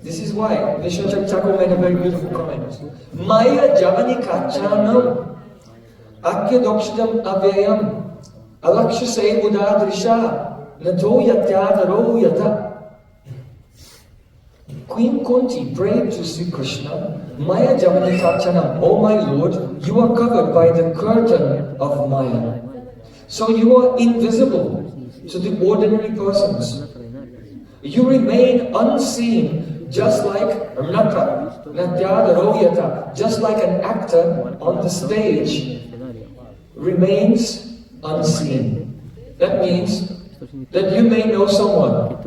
This is why Vishwanath Thakur made a very beautiful comment. Maya javani kachanam akya dokshidam avyayam alaksha se udadrisha nato yatyadaro yata. Queen Kunti prayed to Sri Krishna, Maya javani kachanam, oh my Lord, you are covered by the curtain of Maya. So you are invisible to the ordinary persons. You remain unseen, just like Nata, Natyada Royata, just like an actor on the stage remains unseen. That means that you may know someone,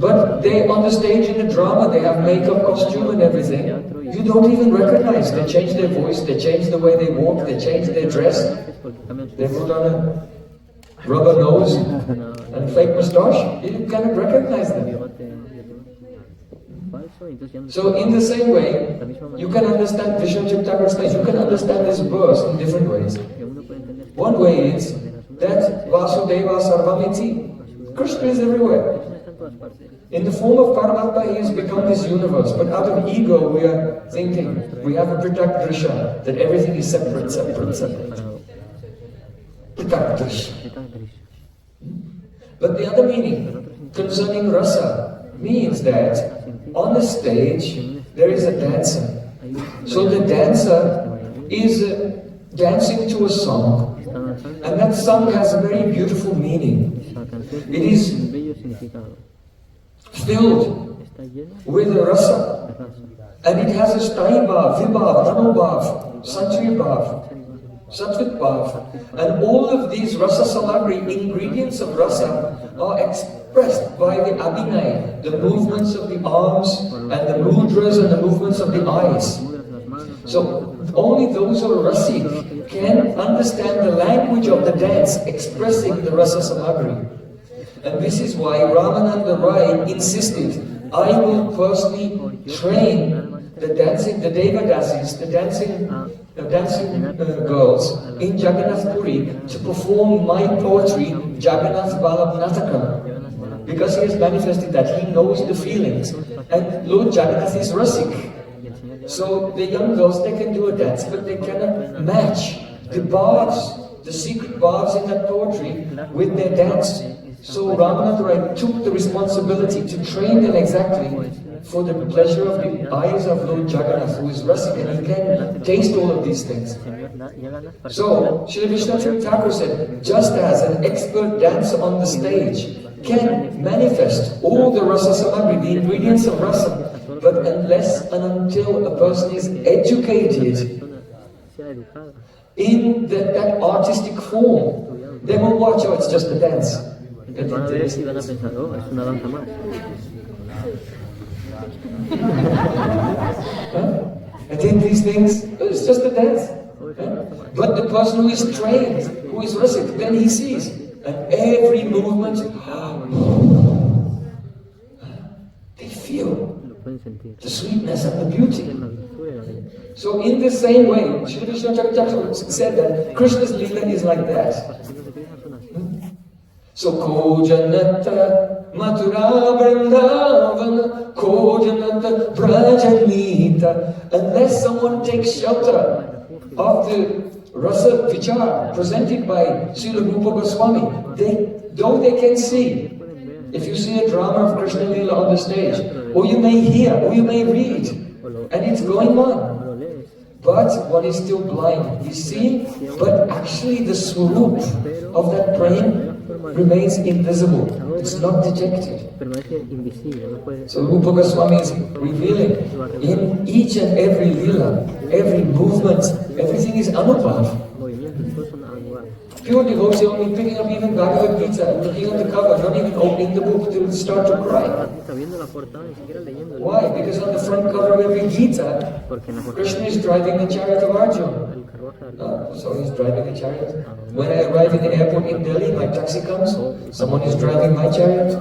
but they on the stage in the drama, they have makeup, costume and everything. You don't even recognize. They change their voice, they change the way they walk, they change their dress. They put on a rubber nose and fake moustache. You cannot recognize them. So in the same way, you can understand Vishwanath Thakur's stage. You can understand this verse in different ways. One way is that Vasudeva Sarvamiti. Krishna is everywhere. In the form of Paramatma, he has become this universe. But out of ego, we are thinking, we have a Pritak Drisha, that everything is separate, separate, separate. Pritak Drisha. But the other meaning concerning rasa means that on the stage there is a dancer. So the dancer is dancing to a song, and that song has a very beautiful meaning. It is filled with rasa, and it has a sthai bhav, vibhav, anubhav, sattvic bhav, sattvic bhav, and all of these rasa samagri, ingredients of rasa, are expressed by the abhinay, the movements of the arms and the mudras and the movements of the eyes. So only those who are rasik can understand the language of the dance expressing the rasa samagri. And this is why Ramananda Rai insisted, I will personally train the Devadasis, the dancing girls in Jagannath Puri to perform my poetry, Jagannath Balab Natakam. Because he has manifested that, he knows the feelings. And Lord Jagannath is Rasik. So the young girls, they can do a dance, but they cannot match the bhaves, the secret bhaves in that poetry with their dance. So Ramananda Rai took the responsibility to train them exactly for the pleasure of the eyes of Lord Jagannath, who is Rasik, and he can taste all of these things. So, Srila Vishwanath Thakur said, just as an expert dancer on the stage can manifest all the rasa samagri, the ingredients of rasa, but unless and until a person is educated in that artistic form, they will watch, oh, it's just a dance. I think these things, it's just a dance. But the person who is trained, who is rasik, then he sees, and every movement, they feel the sweetness and the beauty. So in the same way, Srila Vishwanath Thakur said that Krishna's Leela is like that. So Ko Janata Mathura Vrindavana, Ko Janata Vraja-Nīta. Unless someone takes shelter of the Rasa Vichar presented by Srila Rupa Goswami, though they can see, if you see a drama of Krishna Leela on the stage, or you may hear, or you may read, and it's going on, but one is still blind. He's seeing, but actually the swarup of that Prem remains invisible. It's not detected. So Rupa Goswami is revealing in each and every lila, every movement, everything is anubhav. Pure devotee only picking up even Bhagavad Gita, looking on the cover, not even opening the book to start to cry. Why? Because on the front cover of every Gita, Krishna is driving the chariot of Arjuna. So he's driving a chariot. When I arrive in the airport in Delhi, my taxi comes, someone is driving my chariot.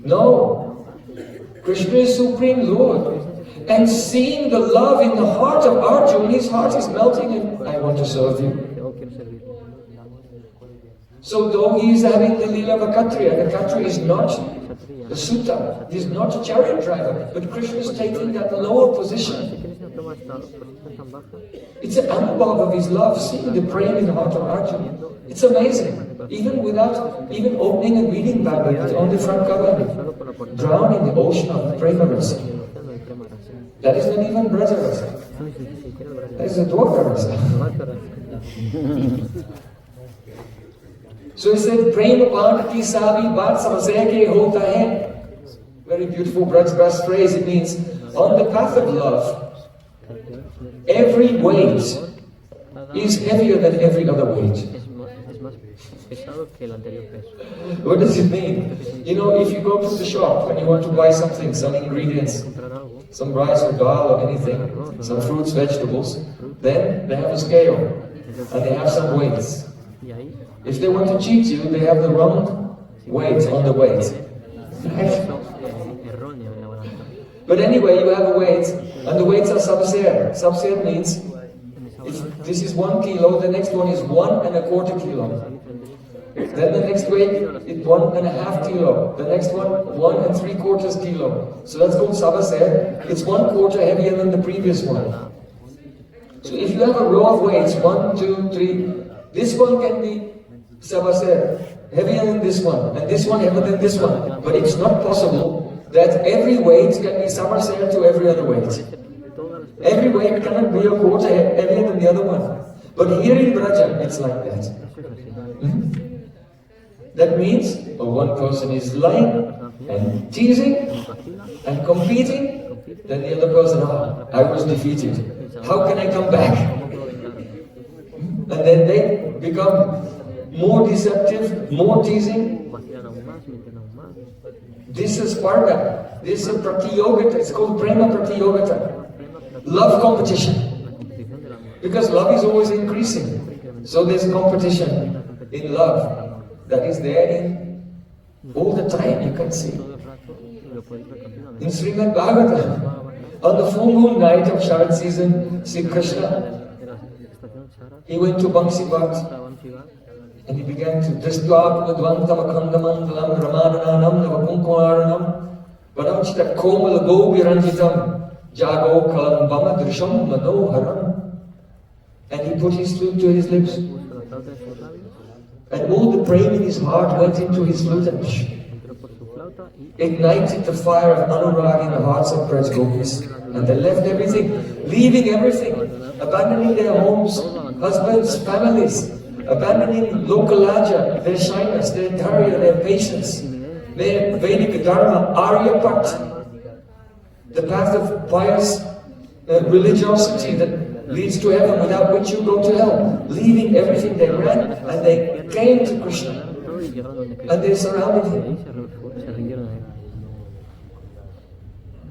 No. Krishna is Supreme Lord. And seeing the love in the heart of Arjuna, his heart is melting and I want to serve you. So though he is having the Leela of a Kshatriya, the Kshatriya is not the Sutta, he is not a chariot driver, but Krishna is taking that lower position. It's an anubhav of his love, seeing the Prem in the heart of Arjuna. It's amazing. Even without even opening and reading Bhagavad Gita on the front cover, drown in the ocean of Prema Rasa. That is not even Braja Rasa. That's a Dwapara Rasa. So he said, Prem Band ki sabi baat samsaya ke hota hai. Very beautiful Braj phrase. It means, on the path of love, every weight is heavier than every other weight. What does it mean? You know, if you go to the shop and you want to buy something, some ingredients, some rice or dal or anything, some fruits, vegetables, then they have a scale and they have some weights. If they want to cheat you, they have the wrong weight on the weight. But anyway, you have a weight, and the weights are sabser. Sabser means, if this is 1 kilo, the next one is 1 1/4 kilo. Then the next weight is 1 1/2 kilo. The next one, 1 3/4 kilo. So that's called sabser. It's 1/4 heavier than the previous one. So if you have a row of weights, 1, 2, 3, this one can be sabser, heavier than this one, and this one heavier than this one. But it's not possible that every weight can be sabser to every other weight. Every weight cannot be a quarter heavier than the other one. But here in Vraja, it's like that. That means one person is lying and teasing and competing, then the other person, I was defeated. How can I come back? And then they become more deceptive, more teasing. This is Sparta. This is Prayojan. It's called Prema Prayojan. Love competition. Because love is always increasing. So there's competition in love. That is there in all the time, you can see. In Srimad Bhagavatam, on the full moon night of Sharad season, Sri Krishna, he went to Bangsi Bhat and he began to Drishtva Pudvantam Akhandamandalam Ramananam Navakunkumaranam Vanamchita Komal Gobiranjitam Jago Kalam Bama Drisham Manoharam. And he put his flute to his lips. And all the prem in his heart went into his flute and ignited the fire of Anurag in the hearts of Braj Gopis. And they left everything, leaving everything, abandoning their homes, husbands, families, abandoning local laja, their shyness, their dharya, their patience, their Vedic dharma, Aryapat, the path of pious religiosity that leads to heaven, without which you go to hell. Leaving everything, they ran and they came to Krishna and they surrounded him.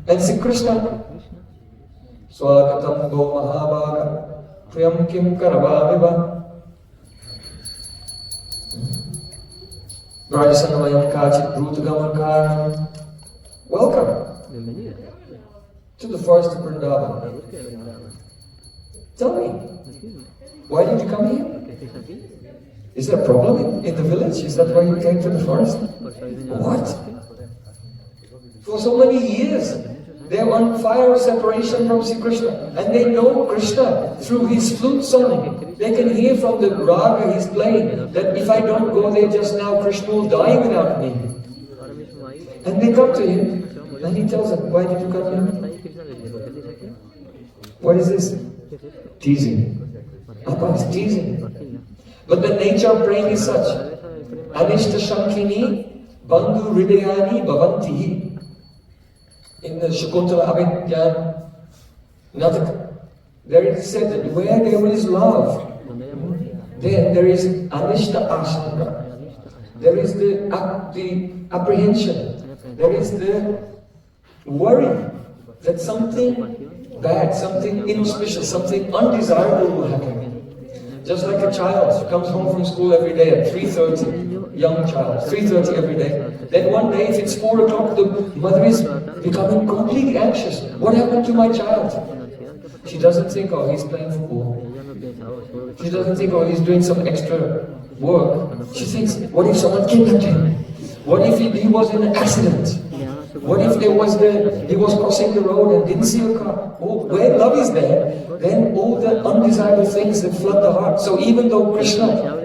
And Sri Krishna, Swagatam Go Mahabhaga Prem Kim Karavamiva Rajasanavayam Kachit Brutagamakar. Welcome to the forest of Vrindavan. Tell me, why did you come here? Is there a problem in the village? Is that why you came to the forest? What? For so many years, they're on fire of separation from Sri Krishna. And they know Krishna through his flute song. They can hear from the raga he's playing that if I don't go there just now, Krishna will die without me. And they come to him and he tells them, why did you come here? What is this? Teasing. Abba's teasing. But the nature of praying is such. Anishta Shankini Bandhu Hridayani Bhavantihi. In the Shakuntala Abhidyan Natak, there it is said that where there is love, there is Anishta Ashanga. There is the apprehension. There is the worry that something bad, something inauspicious, something undesirable will happen. Just like a child comes home from school every day at 3:30, young child, 3:30 every day. Then one day, if it's 4 o'clock, the mother is becoming completely anxious. What happened to my child? She doesn't think, oh, he's playing football. She doesn't think, oh, he's doing some extra work. She thinks, what if someone kidnapped him? What if he was in an accident? What if he was crossing the road and didn't see a car? Oh, where love is there, then all the undesirable things that flood the heart. So even though Krishna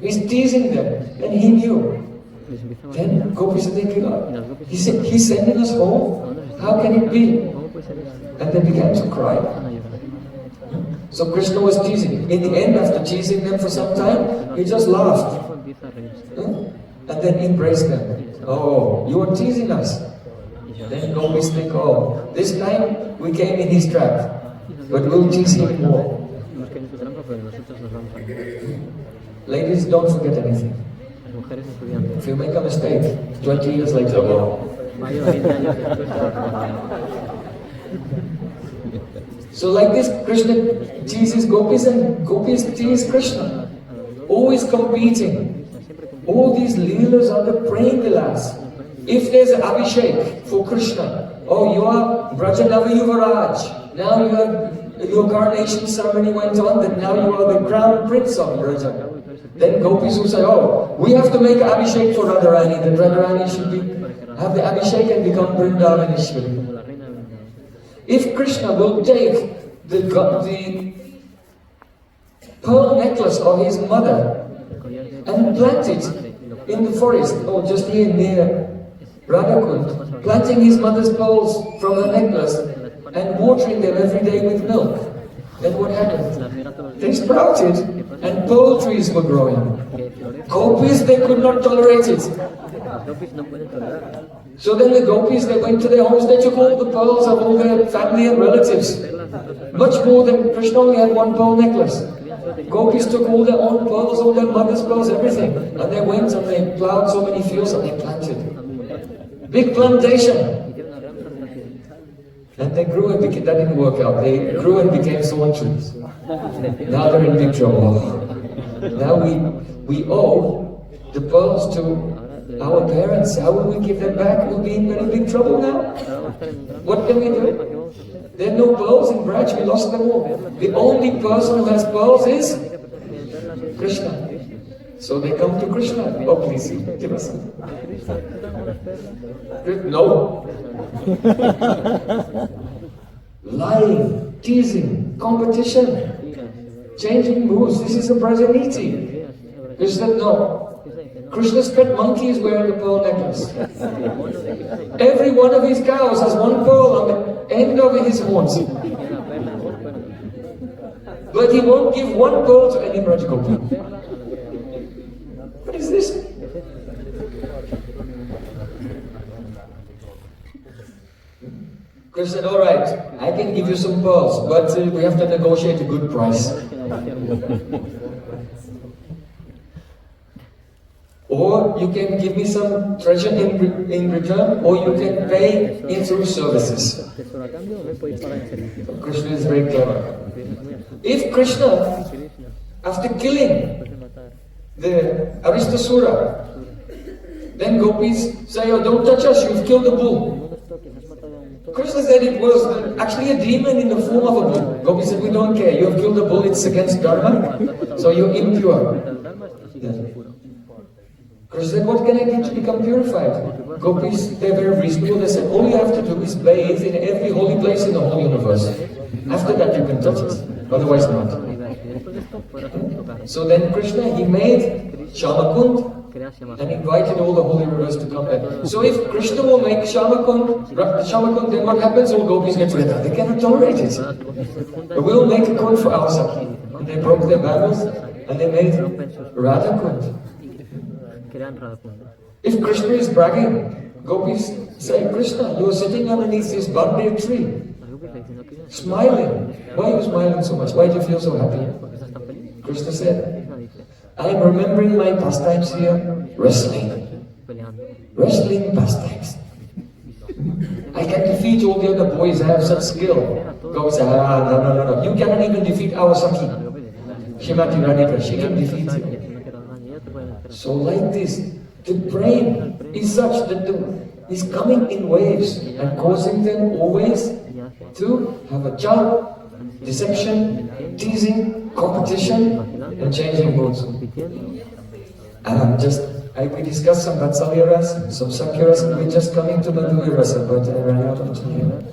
is teasing them, and he knew, then Gopi said, he said, he's sending us home? How can it be? And they began to cry. So Krishna was teasing. In the end, after teasing them for some time, he just laughed. And then embraced them. Oh, you are teasing us. Then gopis think, oh, this time we came in his trap, but we'll tease him more. Ladies, don't forget anything. If you make a mistake, 20 years later, oh. So like this, Krishna teases gopis and gopis tease Krishna. Always competing. All these leelas are the praying vilas. If there's an abhishek for Krishna, oh, you are Vraja-Nīta, now your coronation ceremony went on, then now you are the crown prince of Vraja. Then gopis will say, oh, we have to make an abhishek for Radharani, that Radharani should have the abhishek and become Vrindavaneshwari. If Krishna will take the pearl necklace of his mother and plant it in the forest, or just here near Radhakund, planting his mother's pearls from her necklace and watering them every day with milk, then what happened? They sprouted and pearl trees were growing. Gopis, they could not tolerate it. So then the gopis, they went to their homes, they took all the pearls of all their family and relatives. Much more than Krishna only had one pearl necklace. Gopis took all their own pearls, all their mother's pearls, everything. And they went and they plowed so many fields and they planted. Big plantation. And they grew and became, that didn't work out. They grew and became thorn trees. Now they're in big trouble. Now we owe the pearls to our parents. How will we give them back? We'll be in very big trouble now. What can we do? There are no pearls in Braj, we lost them all. The only person who has pearls is Krishna. So they come to Krishna. Oh, please, give us some. No. Lying, teasing, competition, changing moves. This is a Vraja-Nīta. Krishna said no. Krishna's pet monkey is wearing a pearl necklace. Every one of his cows has one pearl on the end of his horns. But he won't give one pearl to any Braj Gopi. What is this? Krishna said, all right, I can give you some pearls, but we have to negotiate a good price. Or you can give me some treasure in return, or you can pay in through services. Krishna is very clever. If Krishna, after killing the Aristasura, then gopis say, oh, don't touch us, you've killed the bull. Krishna said it was actually a demon in the form of a bull. Gopis said, we don't care, you have killed the bull, it's against Dharma, so you're impure. Yeah. Krishna said, what can I do to become purified? Gopis, they're very reasonable. They said, all you have to do is bathe in every holy place in the whole universe. After that you can touch it, otherwise not. So then Krishna, he made Shamakund and invited all the holy rivers to come there. So if Krishna will make Shamakund, then what happens? All gopis get rid of it. They cannot tolerate it. But we'll make a kund for our Saki. And they broke their barrels and they made Radha Kund. If Krishna is bragging, gopis say, Krishna, you are sitting underneath this bamboo tree, smiling. Why are you smiling so much? Why do you feel so happy? Krishna said, I am remembering my pastimes here, wrestling. Wrestling pastimes. I can defeat all the other boys, I have such skill. Gopis say, no. You cannot even defeat our Saki. Shrimati Radhika, she can defeat you. So like this, the brain is such that is coming in waves and causing them always to have a job, deception, teasing, competition, and changing moods. We discussed some Vatsalya Rasa, some Sakhya Rasa, we're just coming to Madhurya Rasa, but I ran out of time.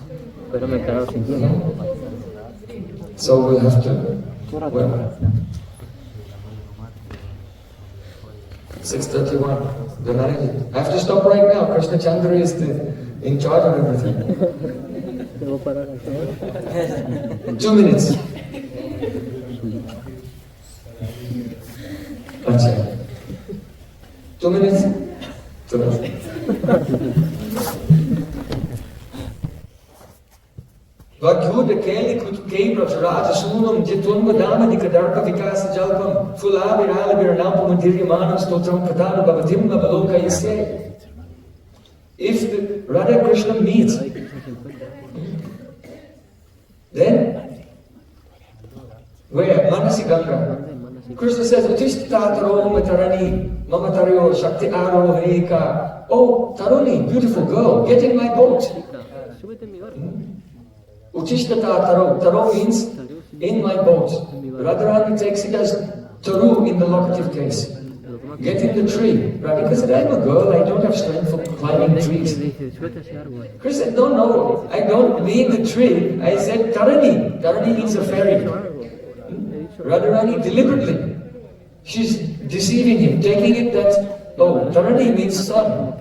So we'll have to, well, 6:31, I have to stop right now. Krishna Chandra is in charge of everything. 2 minutes. 2 minutes? 2 minutes. Vagyuda Keli Kebra Raja Sunam Jitunva Damadika Darpa Vikasa Jalpam Fulabi Alabir Nampam Diryamanam Stotram Kadana Bhavatimna Baloka Yase. If the Radha Krishna meets, then where? Manasi Ganga. Krishna says, Utishta Taro Matarani Mamatario Shakti Aro Harika. Oh, Taruni, beautiful girl, get in my boat. Utishta Taro. Taro means in my boat. Radharani takes it as Taru in the locative case. Get in the tree. Radhika said, I'm a girl, I don't have strength for climbing trees. Krishna said, no, I don't mean the tree. I said Tarani. Tarani means a fairy. Radharani deliberately, she's deceiving him, taking it that, oh, Tarani means sun.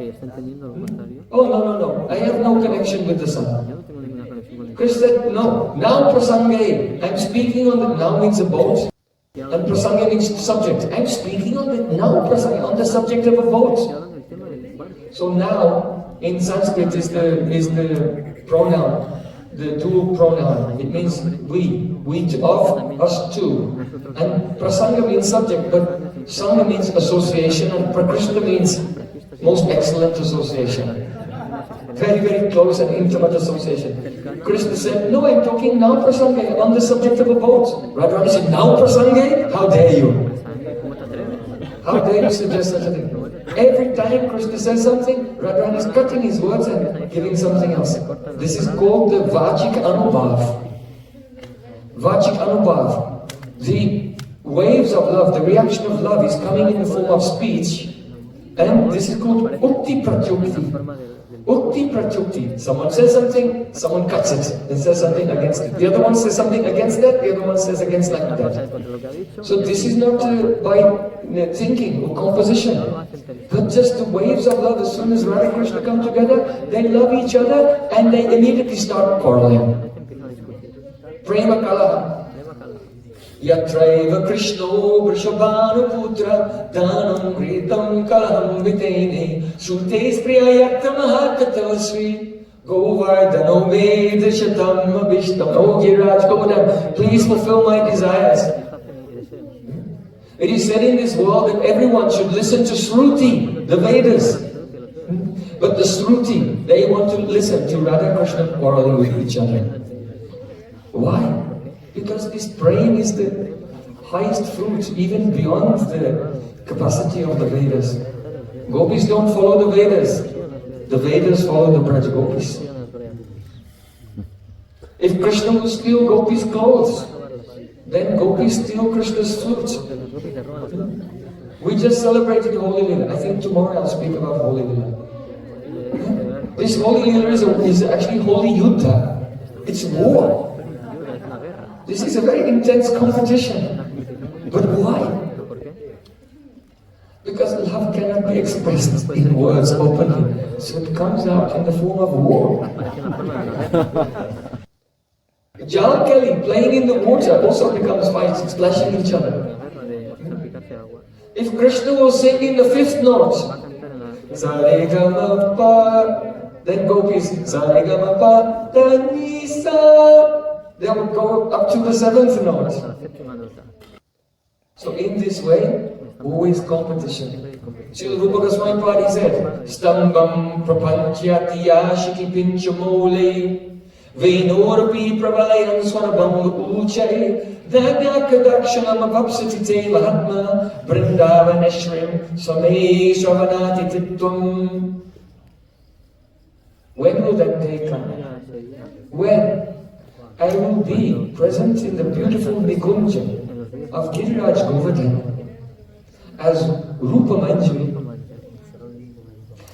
Oh, no, I have no connection with the sun. Krishna said, no, now prasange, I'm speaking on the, now means a boat, and prasanga means subject. I'm speaking on the, now prasanga, on the subject of a boat. So now, in Sanskrit is the pronoun, the dual pronoun. It means we of, us two. And prasanga means subject, but sangha means association, and prakrishta means most excellent association. Very, very close and intimate association. Krishna said, no, I'm talking now prasanga, on the subject of a boat. Radharani said, now prasanga? How dare you? How dare you suggest such a thing? Every time Krishna says something, Radharani is cutting his words and giving something else. This is called the Vachik Anubhav. Vachik Anubhav. The waves of love, the reaction of love is coming in the form of speech, and this is called Ukti Pratyukti. Ukti Pratyukti. Someone says something, someone cuts it and says something against it. The other one says something against that, the other one says against like that. So this is not by thinking or composition, but just the waves of love. As soon as Radha and Krishna come together, they love each other and they immediately start quarreling. Prema Kalaha. Yatraiva Krishno Vrishabhanu Putra Dhanam Gritam Kalaham Vitene Sultes Priyayakta Mahakatavasvi Govardhano Vedashatam Abhishtam. Oh Giraj Govardhan, please fulfill my desires. It is said in this world that everyone should listen to Shruti, the Vedas. But the Shruti, they want to listen to Radha Krishna quarreling with each other. Why? Because this Prem is the highest fruit, even beyond the capacity of the Vedas. Gopis don't follow the Vedas. The Vedas follow the Braj Gopis. If Krishna will steal Gopis' clothes, then Gopis steal Krishna's fruit. We just celebrated Holy Lila. I think tomorrow I'll speak about Holy Lila. This Holy Lila is actually Holy Yuddha. It's war. This is a very intense competition. But why? Because love cannot be expressed in words openly. So it comes out in the form of war. Jal Kelly playing in the water also becomes fights, splashing each other. If Krishna will sing in the fifth note, Saregamapa, then gopis, Saregamapa, Danisa. They would go up to the seventh note. So in this way, always competition. Srila Rupa Goswami Padi said, Stambam prapanchati yashiki pinchamole Vainorapi pravalayan swarabam uche Dhagyakadakshanam avapsati te mahatma Vrindavaneshrim same sravanati titvam. When will that day come? When I will be present in the beautiful Nikunja of Giriraj Govardhan as Rupa Manjari,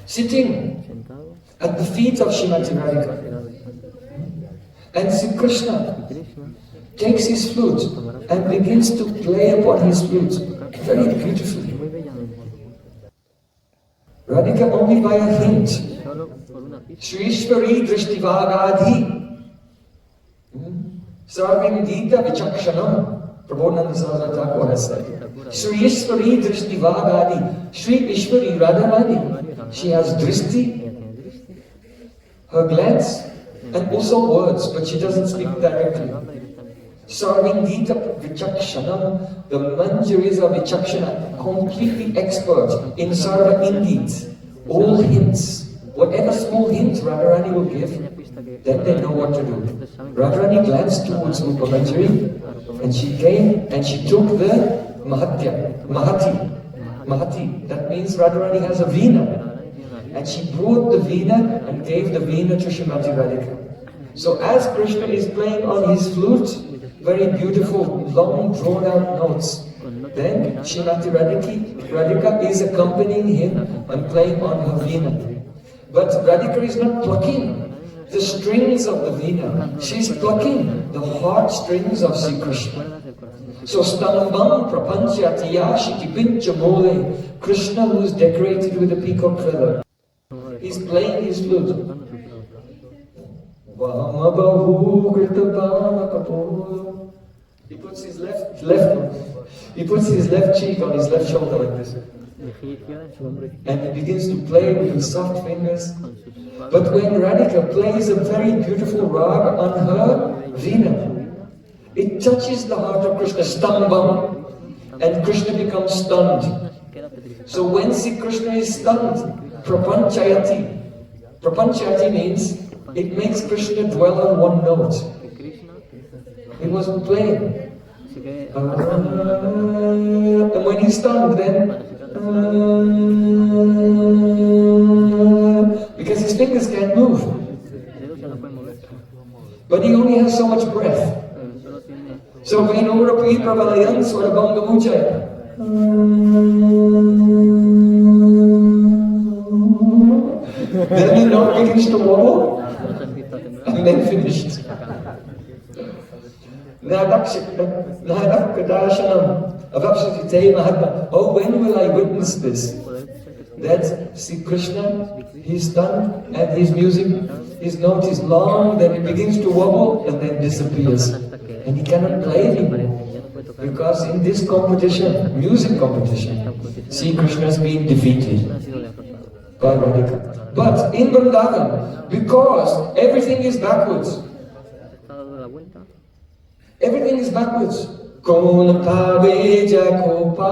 sitting at the feet of Srimati Radhika. And Sri Krishna takes his flute and begins to play upon his flute very beautifully. Radhika only by a hint. Shrishvari Drishtivagadhi Sarvim Dita Vichakshanam, Prabodhananda Saraswati Thakur has said. Shri Ishwari Drishti Vagadi, Shri Ishwari Radharani. She has drishti, her glance, and also words, but she doesn't speak directly. Sarvindita Vichakshanam, the Manjaris of Vichakshana, completely expert in Sarva Indits, all hints. Whatever small hint Radharani will give, then they know what to do. Radharani glanced towards Rupa Manjari, and she came and she took the Mahati. That means Radharani has a veena. And she brought the veena and gave the veena to Srimati Radhika. So as Krishna is playing on his flute, very beautiful, long drawn out notes, then Srimati Radhika is accompanying him and playing on her veena. But Radhika is not plucking the strings of the veena. She's plucking the heartstrings of Sri Krishna. So Stambam Prapanchatiya Shikipincha Mole, Krishna, who is decorated with a peacock feather, he's playing his flute. He puts his left cheek on his left shoulder like this. And he begins to play with his soft fingers. But when Radhika plays a very beautiful rag on her veena, it touches the heart of Krishna, stambam, and Krishna becomes stunned. So when Sri Krishna is stunned, prapanchayati. Prapanchayati means it makes Krishna dwell on one note. He wasn't playing. And when he's stunned, then because his fingers can't move. But he only has so much breath. So Vainurapi Pravalayan Swarabanga Mujaya. Then the note begins to wobble, and then finished. Oh, when will I witness this? That Sri Krishna, he's stunned, and his music, his note is long, then it begins to wobble, and then disappears. And he cannot play anymore. Because in this competition, music competition, Sri Krishna has been defeated by Radhika. But in Vrindavan, because everything is backwards, everything is backwards. Kon pawe jakopa,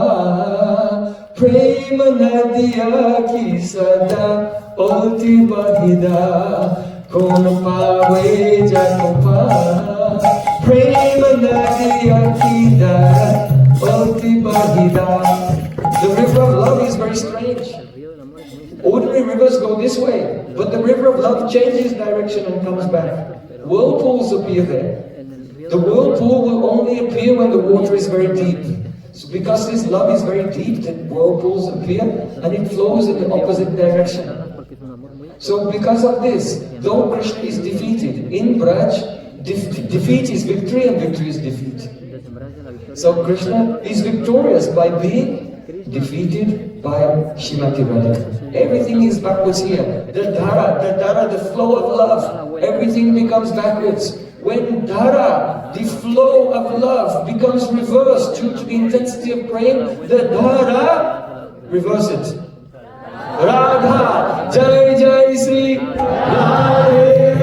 Prem nadiya ki sada olti bheda. Kon pawe jakopa, Prem nadiya ki sada olti bheda. The river of love is very strange. Ordinary rivers go this way, but the river of love changes direction and comes back. Whirlpools appear there. The whirlpool will only appear when the water is very deep. So because this love is very deep, the whirlpools appear and it flows in the opposite direction. So because of this, though Krishna is defeated, in Braj, defeat is victory and victory is defeat. So Krishna is victorious by being defeated by Srimati Radhika. Everything is backwards here. The dhara, the flow of love, everything becomes backwards. When dhara, the flow of love, becomes reversed due to the intensity of praying, the dhara, reverse it. Radha, Jai Jai Sri Radhe